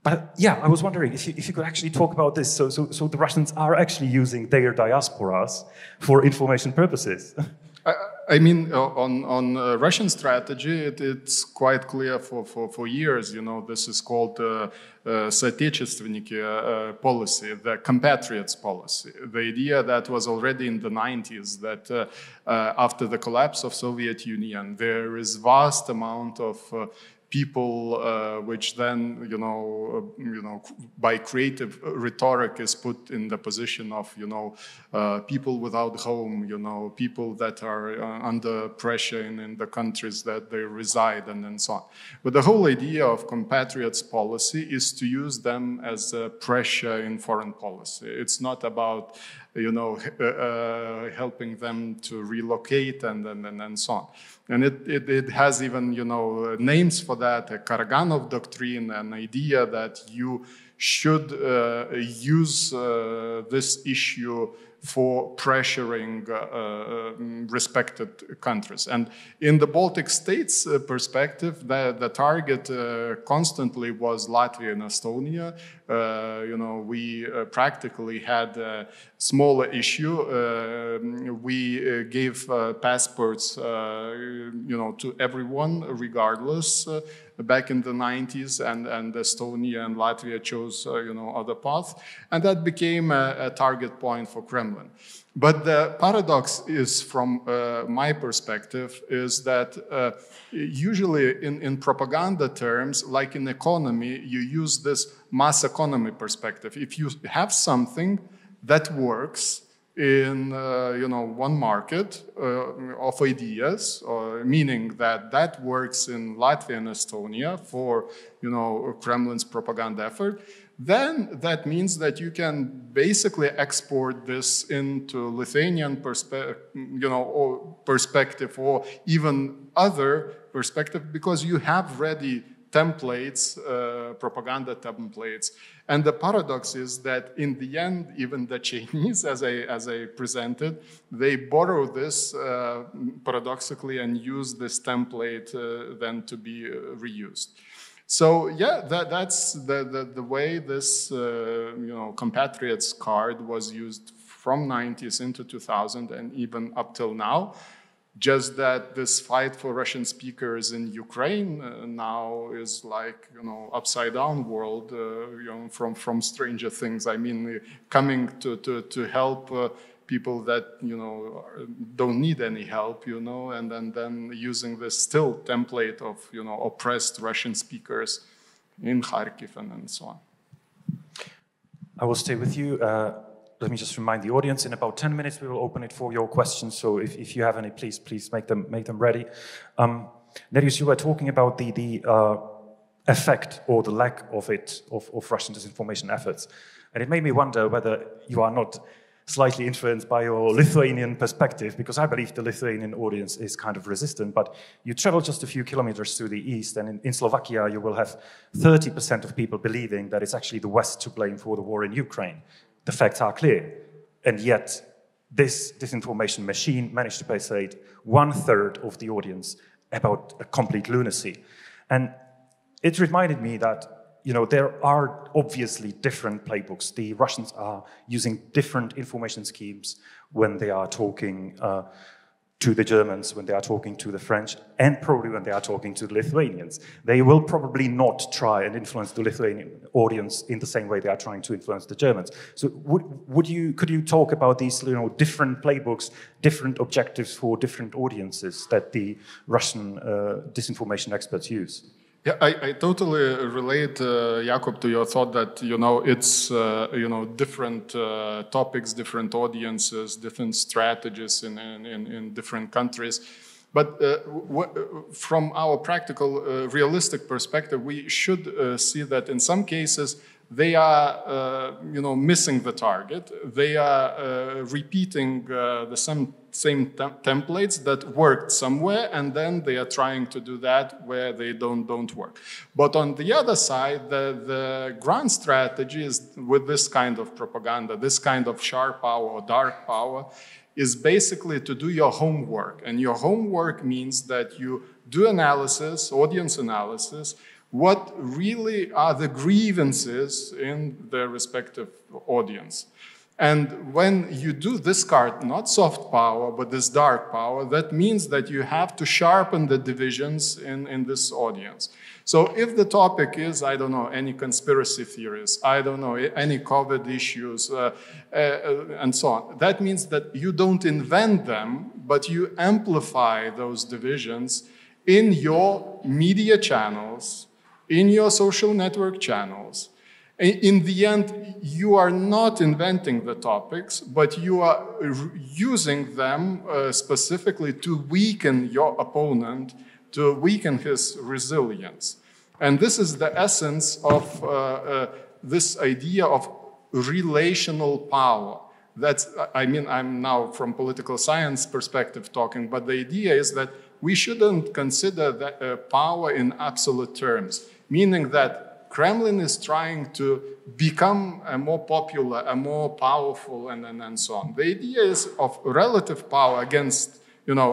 Speaker 1: But yeah, I was wondering if you could actually talk about this. So the Russians are actually using their diasporas for information purposes.
Speaker 2: I mean, on Russian strategy, it's quite clear for years. You know, this is called соотечественники policy, the compatriots policy. The idea that was already in the 90s that after the collapse of Soviet Union, there is vast amount of people, which then, you know, by creative rhetoric is put in the position of, people without home, people that are under pressure in the countries that they reside and so on. But the whole idea of compatriots policy is to use them as a pressure in foreign policy. It's not about, helping them to relocate and so on. And it has even, names for that, a Karaganov doctrine, an idea that you should use this issue for pressuring respected countries. And in the Baltic states perspective, the target constantly was Latvia and Estonia. We practically had a smaller issue. We gave passports, to everyone, regardless. Back in the 90s, and Estonia and Latvia chose, other paths, and that became a target point for Kremlin. But the paradox is, from my perspective, is that usually in propaganda terms, like in economy, you use this mass economy perspective. If you have something that works in one market of ideas, meaning that works in Latvia and Estonia for Kremlin's propaganda effort, then that means that you can basically export this into Lithuanian perspective or even other perspective, because you have ready templates, propaganda templates. And the paradox is that in the end, even the Chinese, as I presented, they borrow this paradoxically and use this template then to be reused. So yeah, that's the way this compatriots card was used from 90s into 2000 and even up till now. Just that this fight for Russian speakers in Ukraine now is like, upside down world, from Stranger Things. I mean, coming to help people that, don't need any help, and then using this still template of, oppressed Russian speakers in Kharkiv and so on.
Speaker 1: I will stay with you. Let me just remind the audience, in about 10 minutes we will open it for your questions, so if you have any, please make them ready. Nerijus, you were talking about the effect or the lack of it, of Russian disinformation efforts, and it made me wonder whether you are not slightly influenced by your Lithuanian perspective, because I believe the Lithuanian audience is kind of resistant, but you travel just a few kilometers to the east, and in Slovakia you will have 30% of people believing that it's actually the West to blame for the war in Ukraine. The facts are clear, and yet this disinformation machine managed to persuade 1/3 of the audience about a complete lunacy. And it reminded me that, there are obviously different playbooks. The Russians are using different information schemes when they are talking to the Germans, when they are talking to the French, and probably when they are talking to the Lithuanians. They will probably not try and influence the Lithuanian audience in the same way they are trying to influence the Germans. So could you talk about these different playbooks, different objectives for different audiences that the Russian disinformation experts use?
Speaker 2: Yeah, I totally relate, Jakub, to your thought that, it's, different topics, different audiences, different strategies in different countries. But from our practical, realistic perspective, we should see that in some cases, they are, missing the target. They are repeating the same templates that worked somewhere, and then they are trying to do that where they don't work. But on the other side, the grand strategy is with this kind of propaganda, this kind of sharp power or dark power, is basically to do your homework. And your homework means that you do analysis, audience analysis, what really are the grievances in their respective audience. And when you do this card, not soft power, but this dark power, that means that you have to sharpen the divisions in this audience. So if the topic is, I don't know, any conspiracy theories, I don't know, any COVID issues, and so on, that means that you don't invent them, but you amplify those divisions in your media channels, in your social network channels. In the end, you are not inventing the topics, but you are using them specifically to weaken your opponent, to weaken his resilience. And this is the essence of this idea of relational power. That's, I'm now from political science perspective talking, but the idea is that we shouldn't consider that, power in absolute terms, meaning that Kremlin is trying to become a more popular, a more powerful, and so on. The idea is of relative power against,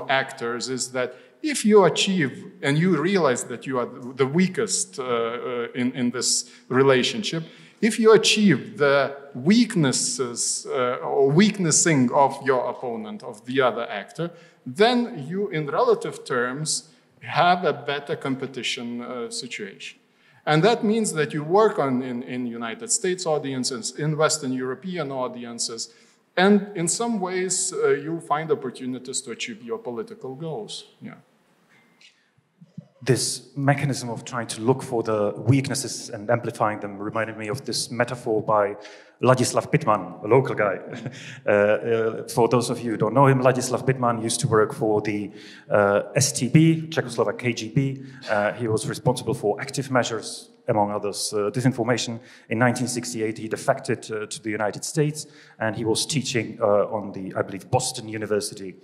Speaker 2: actors is that if you achieve and you realize that you are the weakest in this relationship, if you achieve the weaknesses or weaknessing of your opponent, of the other actor, then you, in relative terms, have a better competition situation. And that means that you work on in United States audiences, in Western European audiences, and in some ways you find opportunities to achieve your political goals. Yeah.
Speaker 1: This mechanism of trying to look for the weaknesses and amplifying them reminded me of this metaphor by Ladislav Bittman, a local guy. For those of you who don't know him, Ladislav Bittman used to work for the STB, Czechoslovak KGB. He was responsible for active measures, among others, disinformation. In 1968, he defected to the United States, and he was teaching on the, I believe, Boston University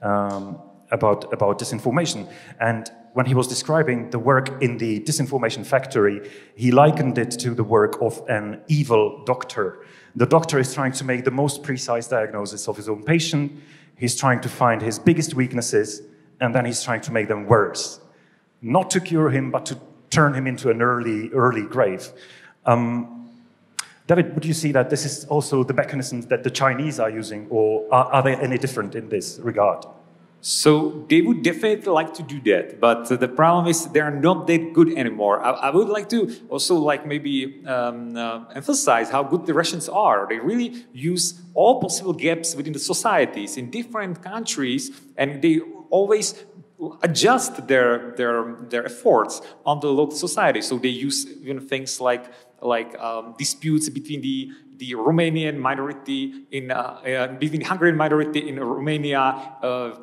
Speaker 1: about disinformation. And when he was describing the work in the disinformation factory, he likened it to the work of an evil doctor. The doctor is trying to make the most precise diagnosis of his own patient. He's trying to find his biggest weaknesses, and then he's trying to make them worse. Not to cure him, but to turn him into an early grave. David, would you see that this is also the mechanisms that the Chinese are using, or are they any different in this regard?
Speaker 3: So they would definitely like to do that, but the problem is they are not that good anymore. I would like to also maybe emphasize how good the Russians are. They really use all possible gaps within the societies in different countries, and they always adjust their efforts on the local society. So they use things like disputes between the Romanian minority between the Hungarian minority in Romania,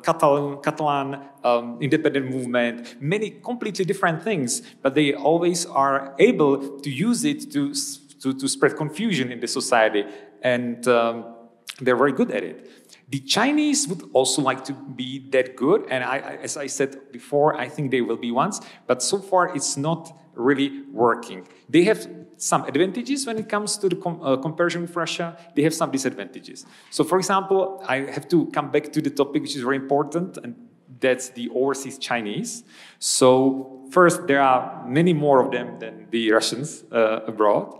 Speaker 3: Catalan independent movement, many completely different things, but they always are able to use it to spread confusion in the society, and they're very good at it. The Chinese would also like to be that good, and as I said before, I think they will be once, but so far it's not really working. They have some advantages when it comes to the comparison with Russia. They have some disadvantages. So, for example, I have to come back to the topic which is very important, and that's the overseas Chinese. So, first, there are many more of them than the Russians abroad.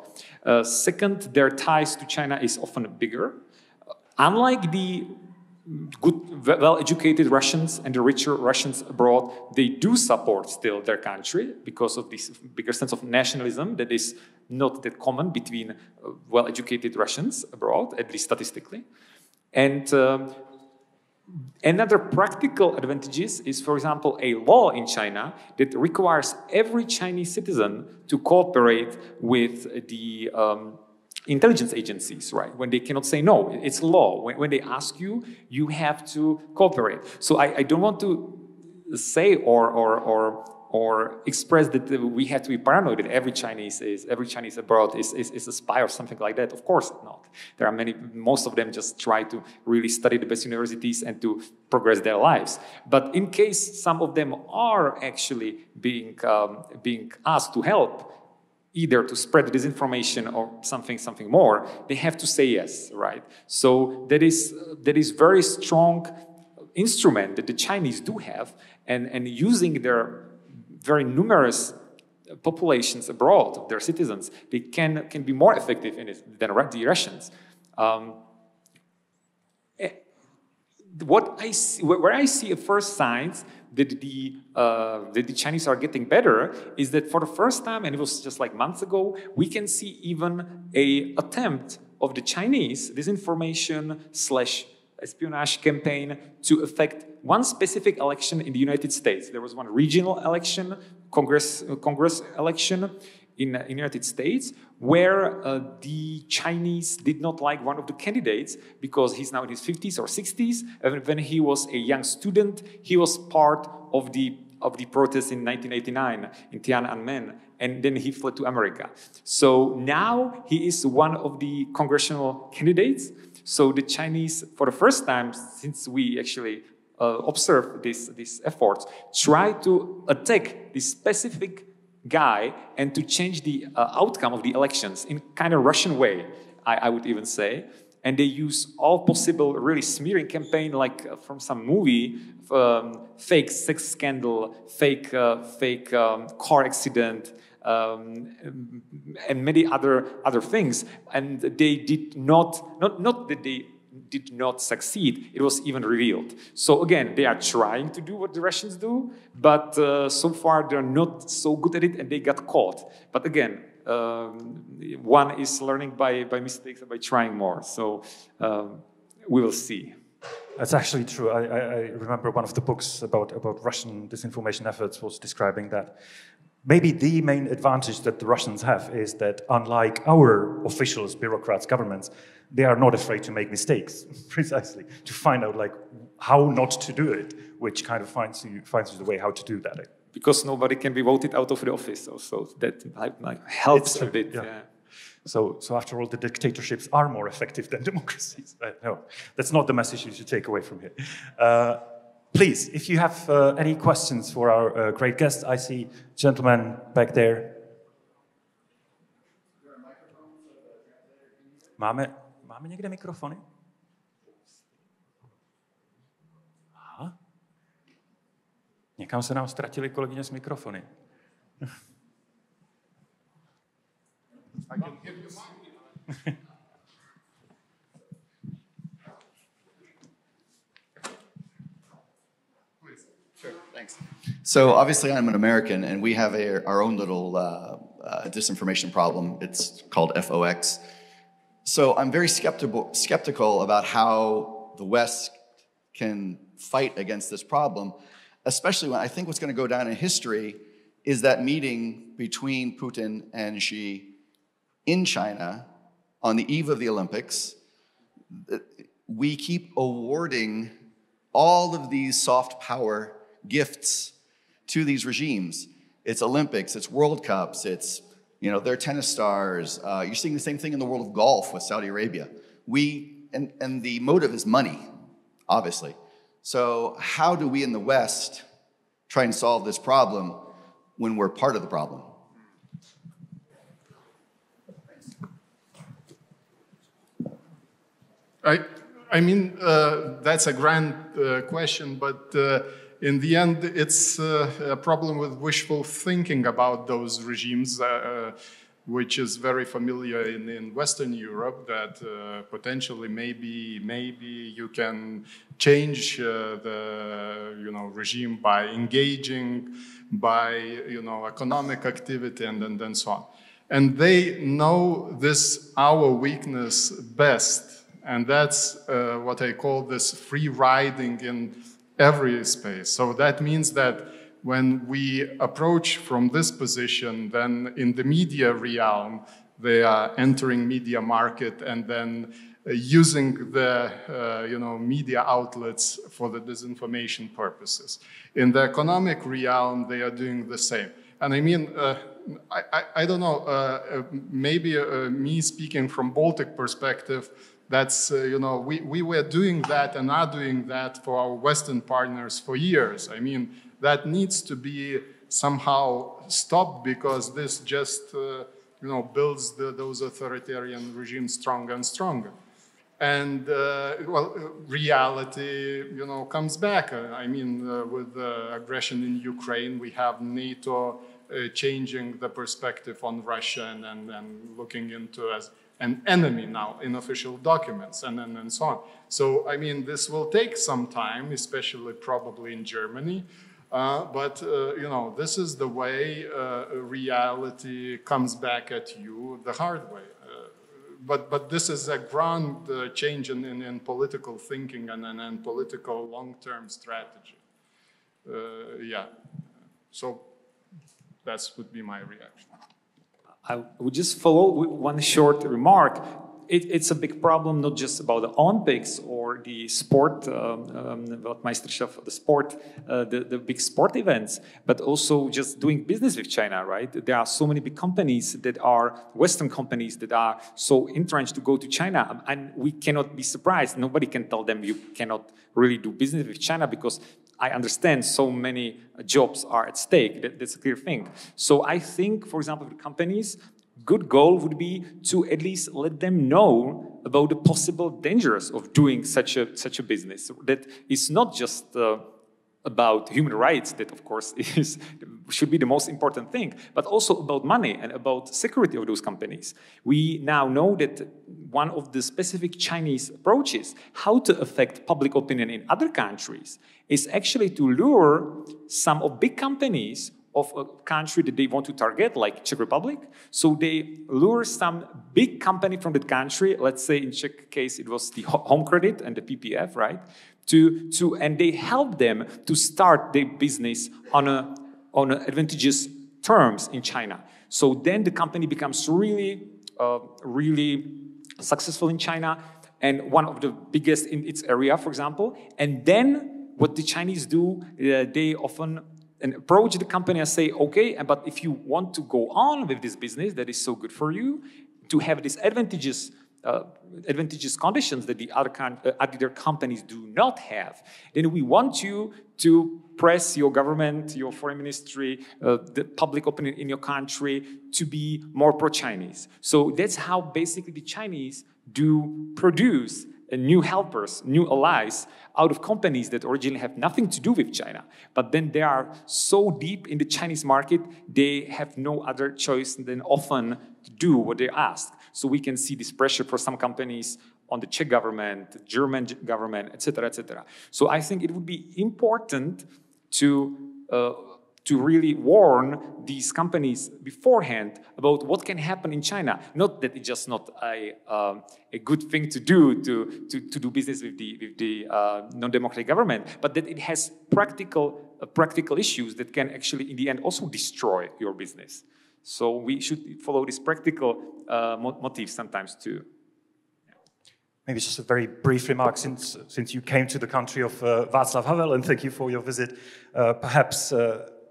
Speaker 3: Second, their ties to China is often bigger. Unlike the good, well-educated Russians and the richer Russians abroad, they do support still their country because of this bigger sense of nationalism that is not that common between well-educated Russians abroad, at least statistically. And Another practical advantages is, for example, a law in China that requires every Chinese citizen to cooperate with the intelligence agencies, right? When they cannot say no, it's law. When they ask you, you have to cooperate. So I don't want to say or express that we have to be paranoid that every Chinese abroad is a spy or something like that. Of course not. There are many, most of them just try to really study the best universities and to progress their lives. But in case some of them are actually being asked to help, either to spread the disinformation or something more, they have to say yes, right? So that is very strong instrument that the Chinese do have, and using their very numerous populations abroad of their citizens, they can be more effective in it than the Russians. Where I see a first signs that the Chinese are getting better is that for the first time, and it was just like months ago, we can see even an attempt of the Chinese disinformation / espionage campaign to affect one specific election in the United States. There was one regional election, Congress election in the United States, where the Chinese did not like one of the candidates because he's now in his 50s or 60s. And when he was a young student, he was part of the protests in 1989 in Tiananmen, and then he fled to America. So now he is one of the congressional candidates. So the Chinese, for the first time since we actually observed these efforts, try to attack this specific guy and to change the outcome of the elections in kind of Russian way, I would even say. And they use all possible really smearing campaign, like from some movie, fake sex scandal, fake car accident, and many other things. And they did not that they did not succeed, it was even revealed. So again, they are trying to do what the Russians do, but so far they're not so good at it, and they got caught. But again, one is learning by mistakes and by trying more. So we will see.
Speaker 1: That's actually true. I remember one of the books about Russian disinformation efforts was describing that. Maybe the main advantage that the Russians have is that, unlike our officials, bureaucrats, governments, they are not afraid to make mistakes, precisely, to find out like how not to do it, which kind of finds you the way how to do that.
Speaker 3: Because nobody can be voted out of the office, so that helps a bit. Yeah.
Speaker 1: So after all, the dictatorships are more effective than democracies. No, that's not the message you should take away from here. Please, if you have any questions for our great guest, I see gentlemen back there. Máme někde mikrofony? Aha. Někam se nám ztratili kolegyně s mikrofony.
Speaker 4: Thanks. So obviously I'm an American, and we have our own little disinformation problem. It's called FOX. So I'm very skeptical about how the West can fight against this problem, especially when I think what's going to go down in history is that meeting between Putin and Xi in China on the eve of the Olympics. We keep awarding all of these soft power gifts to these regimes. It's Olympics, it's World Cups, it's, they're tennis stars. You're seeing the same thing in the world of golf with Saudi Arabia. And the motive is money, obviously. So how do we in the West try and solve this problem when we're part of the problem?
Speaker 2: I mean, that's a grand question, but in the end, it's a problem with wishful thinking about those regimes, which is very familiar in Western Europe, that potentially maybe you can change the regime by engaging, by economic activity and then so on. And they know this, our weakness, best. And that's what I call this free riding in every space. So that means that when we approach from this position, then in the media realm, they are entering media market and then using the media outlets for the disinformation purposes. In the economic realm, they are doing the same. And I mean, I don't know, maybe me speaking from Baltic perspective, that's, we were doing that and are doing that for our Western partners for years. I mean, that needs to be somehow stopped because this just, builds those authoritarian regimes stronger and stronger. And, reality, comes back. I mean, with the aggression in Ukraine, we have NATO changing the perspective on Russia and looking into as an enemy now in official documents and so on. So, I mean, this will take some time, especially probably in Germany. But this is the way reality comes back at you the hard way. But this is a grand change in political thinking and political long-term strategy. So that would be my reaction.
Speaker 3: I would just follow with one short remark. It's a big problem, not just about the Olympics or the sport, Weltmeisterschaft, the sport, the big sport events, but also just doing business with China, right? There are so many big companies that are Western companies that are so entrenched to go to China, and we cannot be surprised. Nobody can tell them you cannot really do business with China because I understand so many jobs are at stake. That's a clear thing. So I think, for example, for companies, good goal would be to at least let them know about the possible dangers of doing such a business. That is not just about human rights, that of course should be the most important thing, but also about money and about security of those companies. We now know that one of the specific Chinese approaches how to affect public opinion in other countries is actually to lure some of big companies of a country that they want to target, like Czech Republic. So they lure some big company from that country, let's say in Czech case it was the Home Credit and the PPF, right? And they help them to start their business on advantageous terms in China. So then the company becomes really successful in China and one of the biggest in its area, for example. And then what the Chinese do, they often approach the company and say, okay, but if you want to go on with this business that is so good for you, to have these advantageous conditions that the other companies do not have, then we want you to press your government, your foreign ministry, the public opinion in your country to be more pro-Chinese. So that's how basically the Chinese do produce new helpers, new allies out of companies that originally have nothing to do with China. But then they are so deep in the Chinese market, they have no other choice than often to do what they ask. So we can see this pressure for some companies on the Czech government, the German government, etc., etc. So I think it would be important to really warn these companies beforehand about what can happen in China. Not that it's just not a good thing to do do business with the non-democratic government, but that it has practical issues that can actually, in the end, also destroy your business. So we should follow this practical motive sometimes too.
Speaker 1: Maybe just a very brief remark, since you came to the country of Václav Havel, and thank you for your visit. Perhaps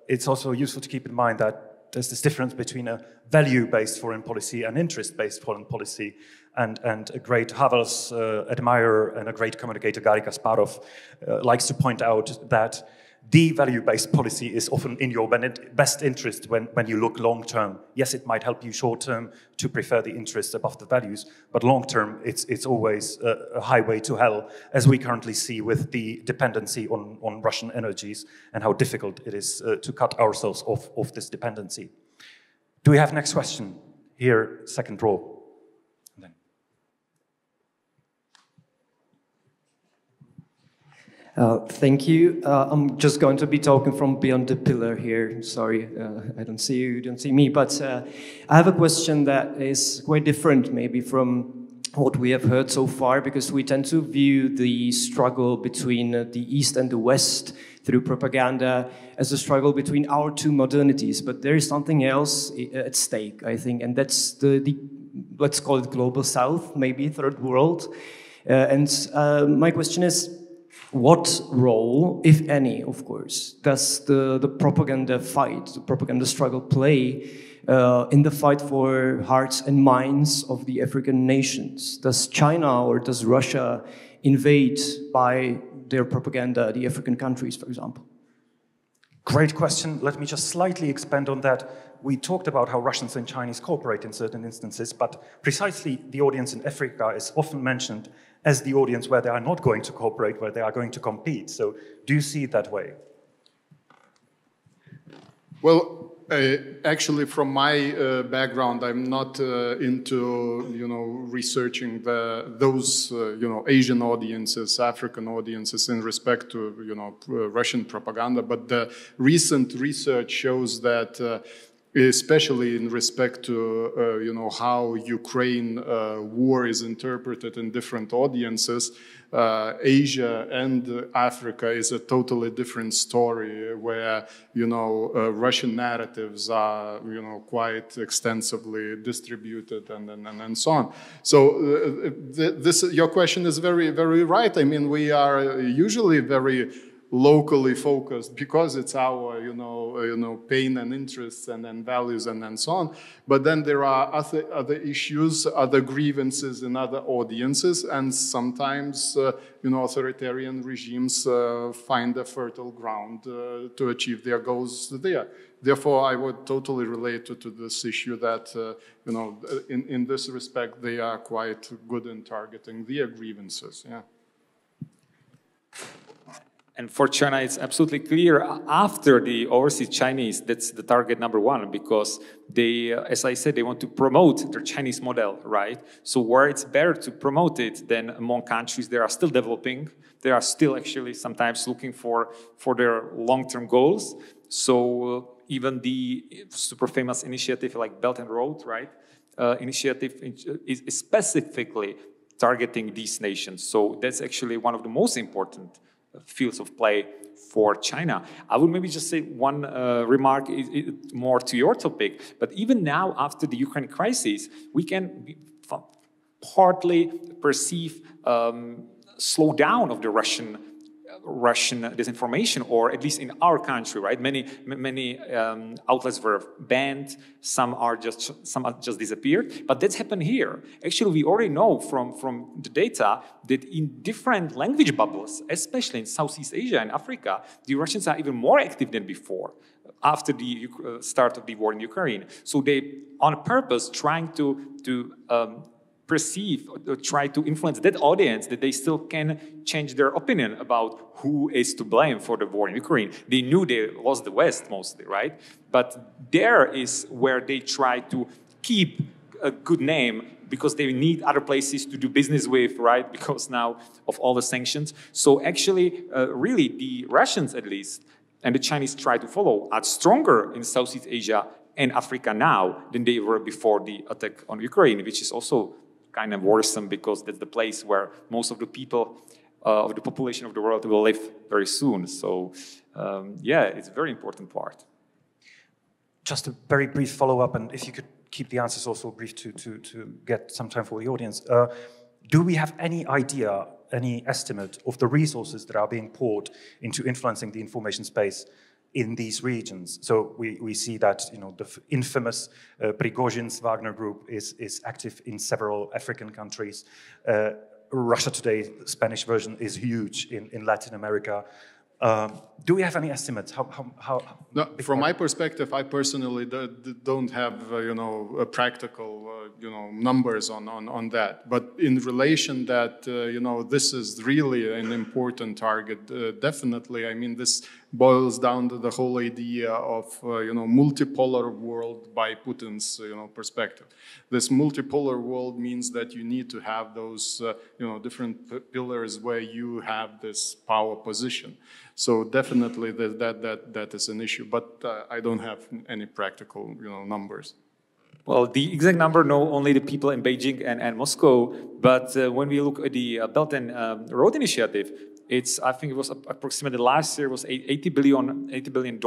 Speaker 1: it's also useful to keep in mind that there's this difference between a value-based foreign policy and interest-based foreign policy. And a great Havel's admirer and a great communicator, Garry Kasparov, likes to point out that the value-based policy is often in your best interest when you look long-term. Yes, it might help you short-term to prefer the interests above the values, but long-term, it's always a highway to hell, as we currently see with the dependency on Russian energies and how difficult it is to cut ourselves off of this dependency. Do we have next question? Here, second row.
Speaker 5: Thank you. I'm just going to be talking from beyond the pillar here. Sorry, I don't see you, you don't see me. But I have a question that is quite different maybe from what we have heard so far, because we tend to view the struggle between the East and the West through propaganda as a struggle between our two modernities. But there is something else at stake, I think, and that's the let's call it global South, maybe third world. My question is, what role, if any, of course, does the propaganda fight, the propaganda struggle play in the fight for hearts and minds of the African nations? Does China or does Russia invade by their propaganda the African countries, for example?
Speaker 1: Great question. Let me just slightly expand on that. We talked about how Russians and Chinese cooperate in certain instances, but precisely the audience in Africa is often mentioned as the audience where they are not going to cooperate, where they are going to compete. So do you see it that way?
Speaker 2: Well, actually, from my background, I'm not into, researching those, Asian audiences, African audiences in respect to, Russian propaganda. But the recent research shows that, especially in respect to, how Ukraine war is interpreted in different audiences, Asia and Africa is a totally different story where, Russian narratives are, quite extensively distributed and so on. So your question is very, very right. I mean, we are usually very locally focused because it's our, pain and interests and values and so on. But then there are other issues, other grievances in other audiences, and sometimes, authoritarian regimes find a fertile ground to achieve their goals there. Therefore, I would totally relate to this issue that, in this respect, they are quite good in targeting their grievances. Yeah.
Speaker 3: And for China, it's absolutely clear after the overseas Chinese, that's the target number one, because they, as I said, they want to promote their Chinese model, right? So where it's better to promote it than among countries that are still developing, they are still actually sometimes looking for their long-term goals. So even the super famous initiative like Belt and Road, right? Initiative is specifically targeting these nations. So that's actually one of the most important fields of play for China. I would maybe just say one remark more to your topic, but even now after the Ukraine crisis, we can partly perceive slowdown of the Russian disinformation, or at least in our country, right? Many outlets were banned. Some just disappeared. But that's happened here. Actually, we already know from the data that in different language bubbles, especially in Southeast Asia and Africa, the Russians are even more active than before after the start of the war in Ukraine. So they, on purpose, trying to perceive or try to influence that audience that they still can change their opinion about who is to blame for the war in Ukraine. They knew they lost the West mostly, right? But there is where they try to keep a good name because they need other places to do business with, right? Because now of all the sanctions. So actually, really, the Russians at least, and the Chinese try to follow, are stronger in Southeast Asia and Africa now than they were before the attack on Ukraine, which is also kind of worrisome because that's the place where most of the people of the population of the world will live very soon. So yeah, it's a very important part.
Speaker 1: Just a very brief follow-up, and if you could keep the answers also brief to get some time for the audience. Do we have any idea, any estimate of the resources that are being poured into influencing the information space in these regions? So we see that the infamous Prigozhin's Wagner group is active in several African countries. Russia Today, Spanish version, is huge in Latin America. Do we have any estimates?
Speaker 2: No, from my perspective, I personally don't have a practical numbers on that. But in relation that this is really an important target, definitely. I mean, this boils down to the whole idea of multipolar world by Putin's perspective. This multipolar world means that you need to have those different pillars where you have this power position. So definitely that is an issue, but I don't have any practical numbers.
Speaker 3: Well, the exact number know only the people in Beijing and Moscow, but when we look at the Belt and Road Initiative, I think it was approximately last year was $80 billion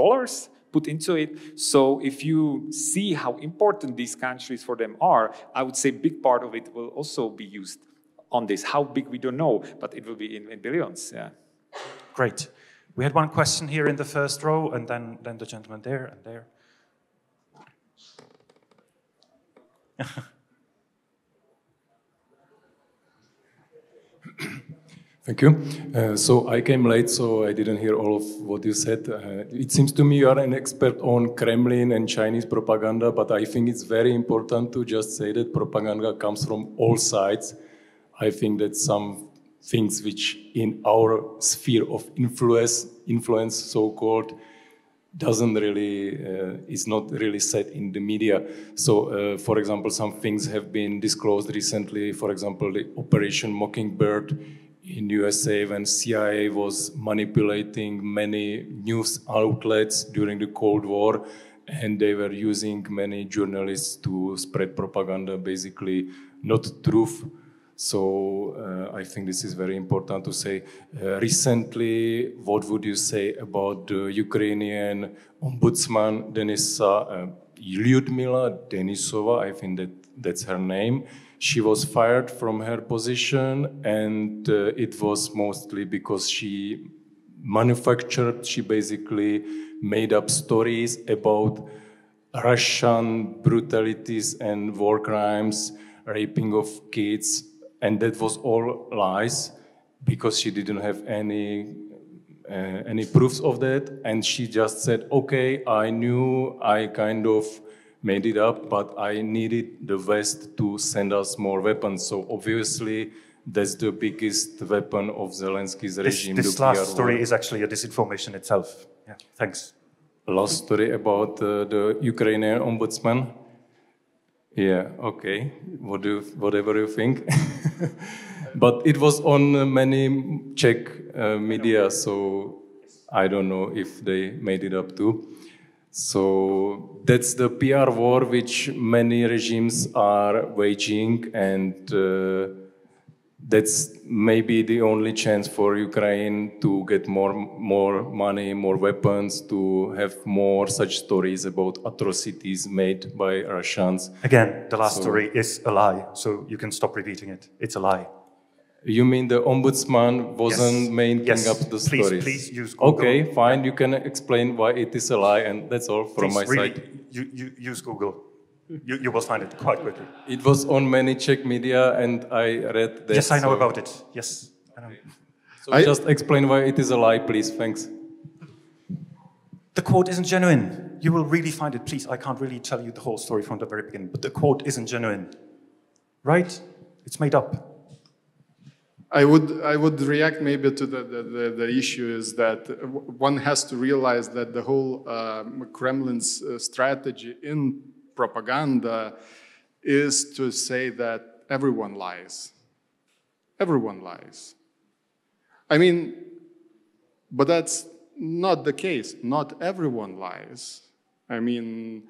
Speaker 3: put into it. So if you see how important these countries for them are, I would say a big part of it will also be used on this. How big, we don't know, but it will be in billions, yeah.
Speaker 1: Great. We had one question here in the first row, and then the gentleman there and there.
Speaker 6: Thank you. So I came late, so I didn't hear all of what you said. It seems to me you are an expert on Kremlin and Chinese propaganda, but I think it's very important to just say that propaganda comes from all sides. I think that some things which in our sphere of influence so-called, doesn't really, is not really said in the media. So, for example, some things have been disclosed recently. For example, the Operation Mockingbird in USA, when CIA was manipulating many news outlets during the Cold War, and they were using many journalists to spread propaganda, basically not truth. So I think this is very important to say. Recently, what would you say about the Ukrainian ombudsman Denisa Lyudmila Denisova? I think that's her name. She was fired from her position, and it was mostly because she basically made up stories about Russian brutalities and war crimes, raping of kids, and that was all lies because she didn't have any proofs of that, and she just said, okay, I knew, I kind of made it up, but I needed the West to send us more weapons. So obviously, that's the biggest weapon of Zelensky's regime.
Speaker 1: This last story is actually a disinformation itself. Yeah, thanks.
Speaker 6: Last story about the Ukrainian ombudsman. Yeah, okay, whatever you think. But it was on many Czech media, so I don't know if they made it up too. So that's the PR war which many regimes are waging, and that's maybe the only chance for Ukraine to get more money, more weapons, to have more such stories about atrocities made by Russians.
Speaker 1: Again, the last story is a lie, so you can stop repeating it. It's a lie.
Speaker 6: You mean the ombudsman wasn't making up the stories?
Speaker 1: Please use Google.
Speaker 6: Okay, fine. You can explain why it is a lie, and that's all from my side.
Speaker 1: You use Google. You will find it quite quickly.
Speaker 6: It was on many Czech media, and I read that.
Speaker 1: Yes, I know about it. Yes, I know.
Speaker 6: So just explain why it is a lie, please. Thanks.
Speaker 1: The quote isn't genuine. You will really find it. Please, I can't really tell you the whole story from the very beginning, but the quote isn't genuine. Right? It's made up.
Speaker 2: I would react maybe to the issue is that one has to realize that the whole Kremlin's strategy in propaganda is to say that everyone lies. Everyone lies. I mean, but that's not the case. Not everyone lies. I mean,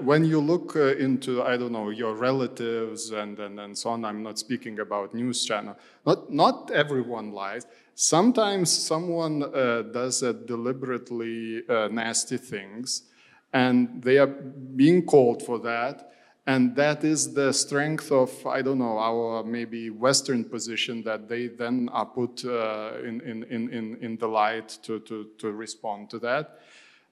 Speaker 2: when you look into, I don't know, your relatives and so on, I'm not speaking about news channel, not everyone lies. Sometimes someone does deliberately nasty things, and they are being called for that, and that is the strength of, I don't know, our maybe Western position, that they then are put in the light to respond to that.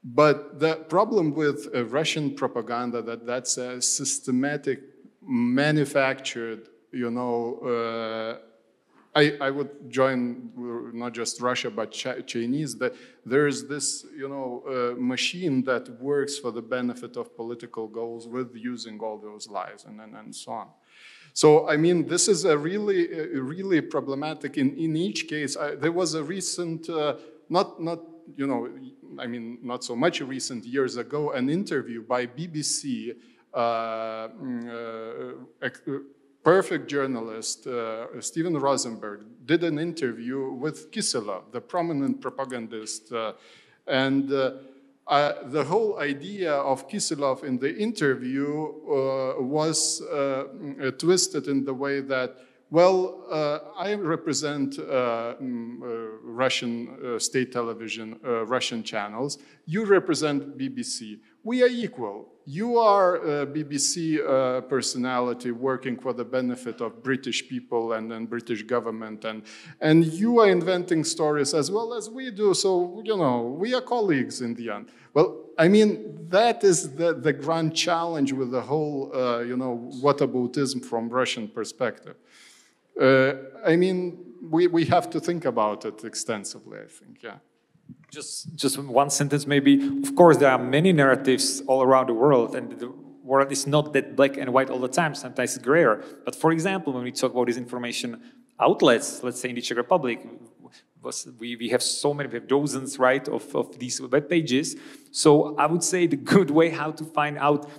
Speaker 2: But the problem with Russian propaganda, that's a systematic, manufactured, you know, I would join not just Russia, but Chinese, that there's this, you know, machine that works for the benefit of political goals with using all those lies and so on. So, I mean, this is a really problematic. In each case, there was a recent, you know, I mean, not so much recent, years ago, an interview by BBC, perfect journalist, Steven Rosenberg, did an interview with Kiselov, the prominent propagandist, and the whole idea of Kisilov in the interview was twisted in the way that, well, I represent Russian state television, Russian channels. You represent BBC. We are equal. You are a BBC personality working for the benefit of British people and British government, and you are inventing stories as well as we do. So, you know, we are colleagues in the end. Well, I mean, that is the grand challenge with the whole, you know, whataboutism from Russian perspective. I mean, we have to think about it extensively, I think, yeah.
Speaker 3: Just one sentence maybe. Of course, there are many narratives all around the world, and the world is not that black and white all the time. Sometimes it's grayer. But for example, when we talk about disinformation outlets, let's say in the Czech Republic, we have so many, we have dozens, right, of these web pages. So I would say the good way how to find out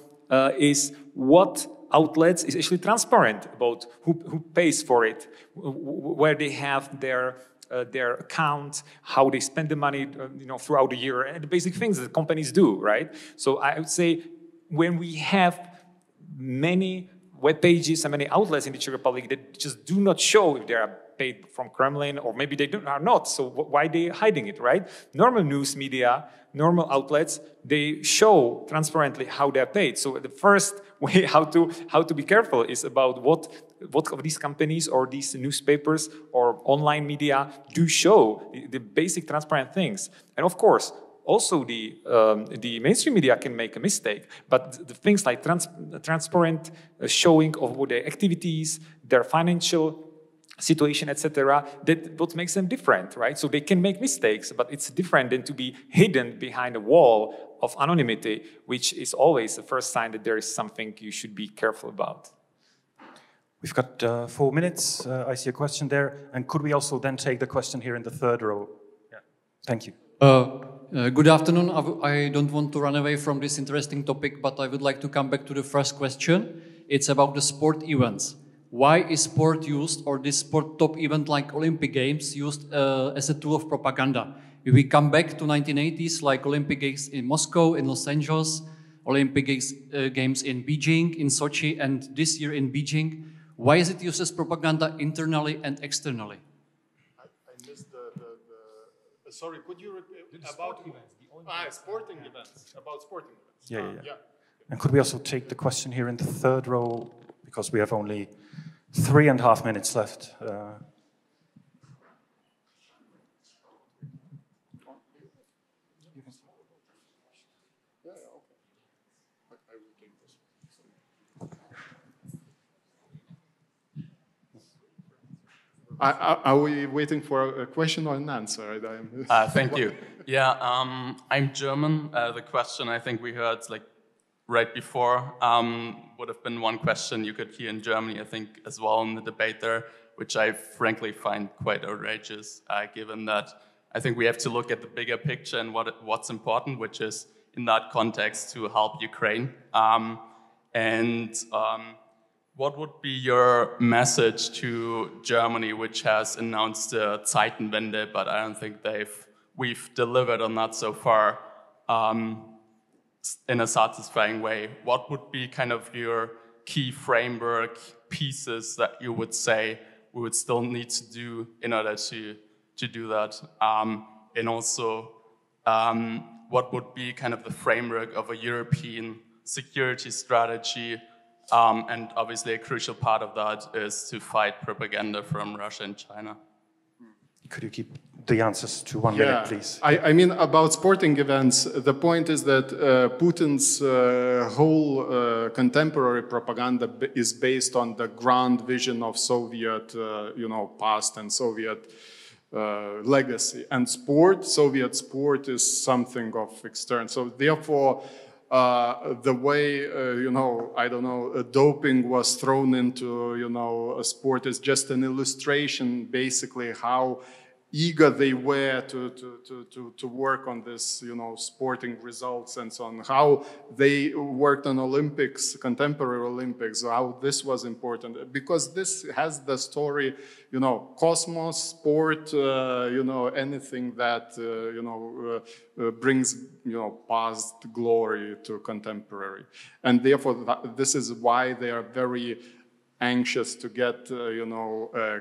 Speaker 3: is what outlets is actually transparent about who pays for it, where they have their account, how they spend the money, you know, throughout the year, and the basic things that companies do, right? So I would say when we have many web pages and many outlets in the Czech Republic that just do not show if they are paid from Kremlin, or maybe they are not, so why are they hiding it, right? Normal news media, normal outlets, they show transparently how they're paid. So the first way how to be careful is about what of these companies or these newspapers or online media do show the basic transparent things. And of course, also the mainstream media can make a mistake, but the things like transparent showing of their activities, their financial situation, etc., that what makes them different, right? So they can make mistakes, but it's different than to be hidden behind a wall of anonymity, which is always the first sign that there is something you should be careful about.
Speaker 1: We've got 4 minutes. I see a question there. And could we also then take the question here in the third row? Yeah. Thank you.
Speaker 7: Good afternoon. I don't want to run away from this interesting topic, but I would like to come back to the first question. It's about the sport events. Why is sport used, or this sport top event like Olympic Games, used as a tool of propaganda? If we come back to 1980s, like Olympic Games in Moscow, in Los Angeles, Olympic Games in Beijing, in Sochi, and this year in Beijing, why is it used as propaganda internally and externally?
Speaker 2: I missed the sorry, could you repeat about events? Sporting events, about sporting events. Yeah.
Speaker 1: And could we also take the question here in the third row, because we have only 3.5 minutes left.
Speaker 2: Are we waiting for a question or an answer?
Speaker 8: Thank you. Yeah, I'm German. The question I think we heard like right before would have been one question you could hear in Germany, I think, as well in the debate there, which I frankly find quite outrageous, given that I think we have to look at the bigger picture and what's important, which is in that context to help Ukraine. What would be your message to Germany, which has announced the Zeitenwende, but I don't think we've delivered on that so far in a satisfying way? What would be kind of your key framework pieces that you would say we would still need to do in order to do that? And also, what would be kind of the framework of a European security strategy? And obviously a crucial part of that is to fight propaganda from Russia and China.
Speaker 1: Could you keep the answers to 1 minute, please?
Speaker 2: I mean, about sporting events, the point is that Putin's whole contemporary propaganda is based on the grand vision of Soviet, past and Soviet legacy. And Soviet sport is something of external. So therefore, the way, doping was thrown into, sport is just an illustration, basically, how eager they were to work on this, sporting results and so on, how they worked on Olympics, contemporary Olympics, how this was important, because this has the story, cosmos, sport, anything that, brings, past glory to contemporary. And therefore, this is why they are very anxious to get,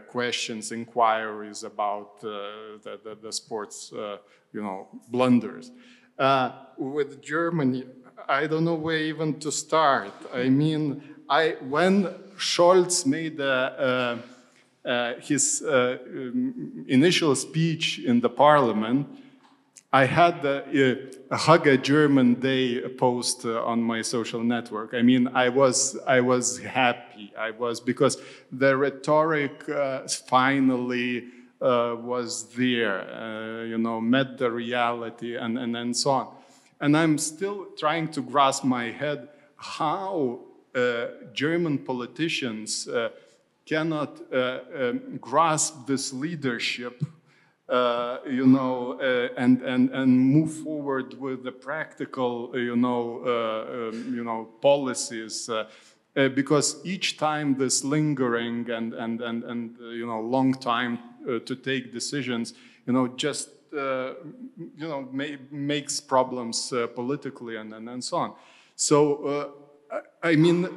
Speaker 2: questions, inquiries about the sports, blunders. With Germany, I don't know where even to start. I mean, when Scholz made his initial speech in the parliament, I had a Hug a German Day post on my social network. I mean, I was happy. Because the rhetoric finally was there, met the reality and so on. And I'm still trying to grasp my head how German politicians cannot grasp this leadership, and move forward with the practical, policies, because each time this lingering and long time to take decisions, just makes problems politically and so on. So I mean,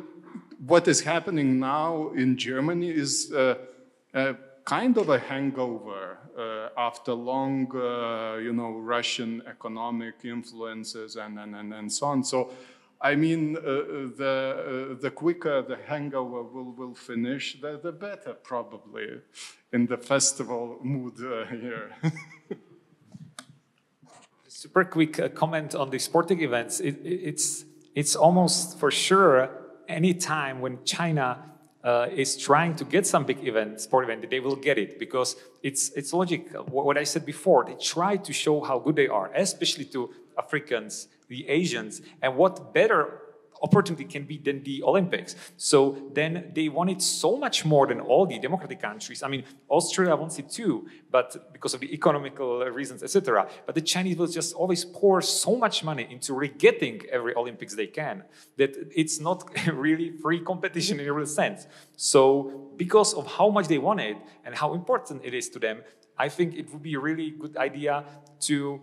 Speaker 2: what is happening now in Germany is kind of a hangover after long, Russian economic influences and so on. So, I mean, the quicker the hangover will finish, the better, probably, in the festival mood here.
Speaker 3: Super quick comment on the sporting events. It's almost for sure any time when China is trying to get some big event, sport event, they will get it, because it's logic. What I said before, they try to show how good they are, especially to Africans, the Asians, and what better opportunity can be than the Olympics. So then they want it so much more than all the democratic countries. I mean, Australia wants it too, but because of the economical reasons, etc. But the Chinese will just always pour so much money into re-getting every Olympics they can, that it's not really free competition in a real sense. So because of how much they want it and how important it is to them, I think it would be a really good idea to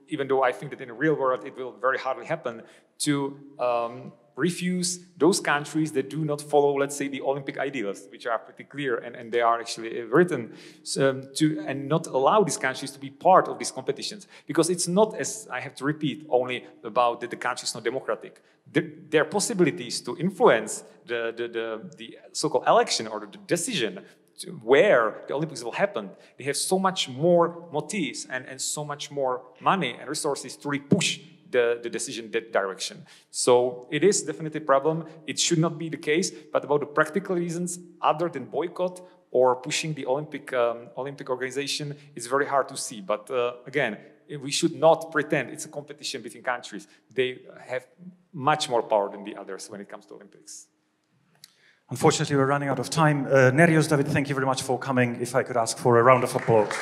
Speaker 3: even though I think that in the real world it will very hardly happen, to refuse those countries that do not follow, let's say, the Olympic ideals, which are pretty clear and they are actually written, and not allow these countries to be part of these competitions. Because it's not, as I have to repeat, only about that the country is not democratic. Their possibilities to influence the so-called election or the decision where the Olympics will happen, they have so much more motives and so much more money and resources to really push the decision in that direction. So it is definitely a problem. It should not be the case, but about the practical reasons, other than boycott or pushing the Olympic organization, it's very hard to see. But again, we should not pretend it's a competition between countries. They have much more power than the others when it comes to Olympics.
Speaker 1: Unfortunately, we're running out of time. Nerijus, David, thank you very much for coming. If I could ask for a round of applause.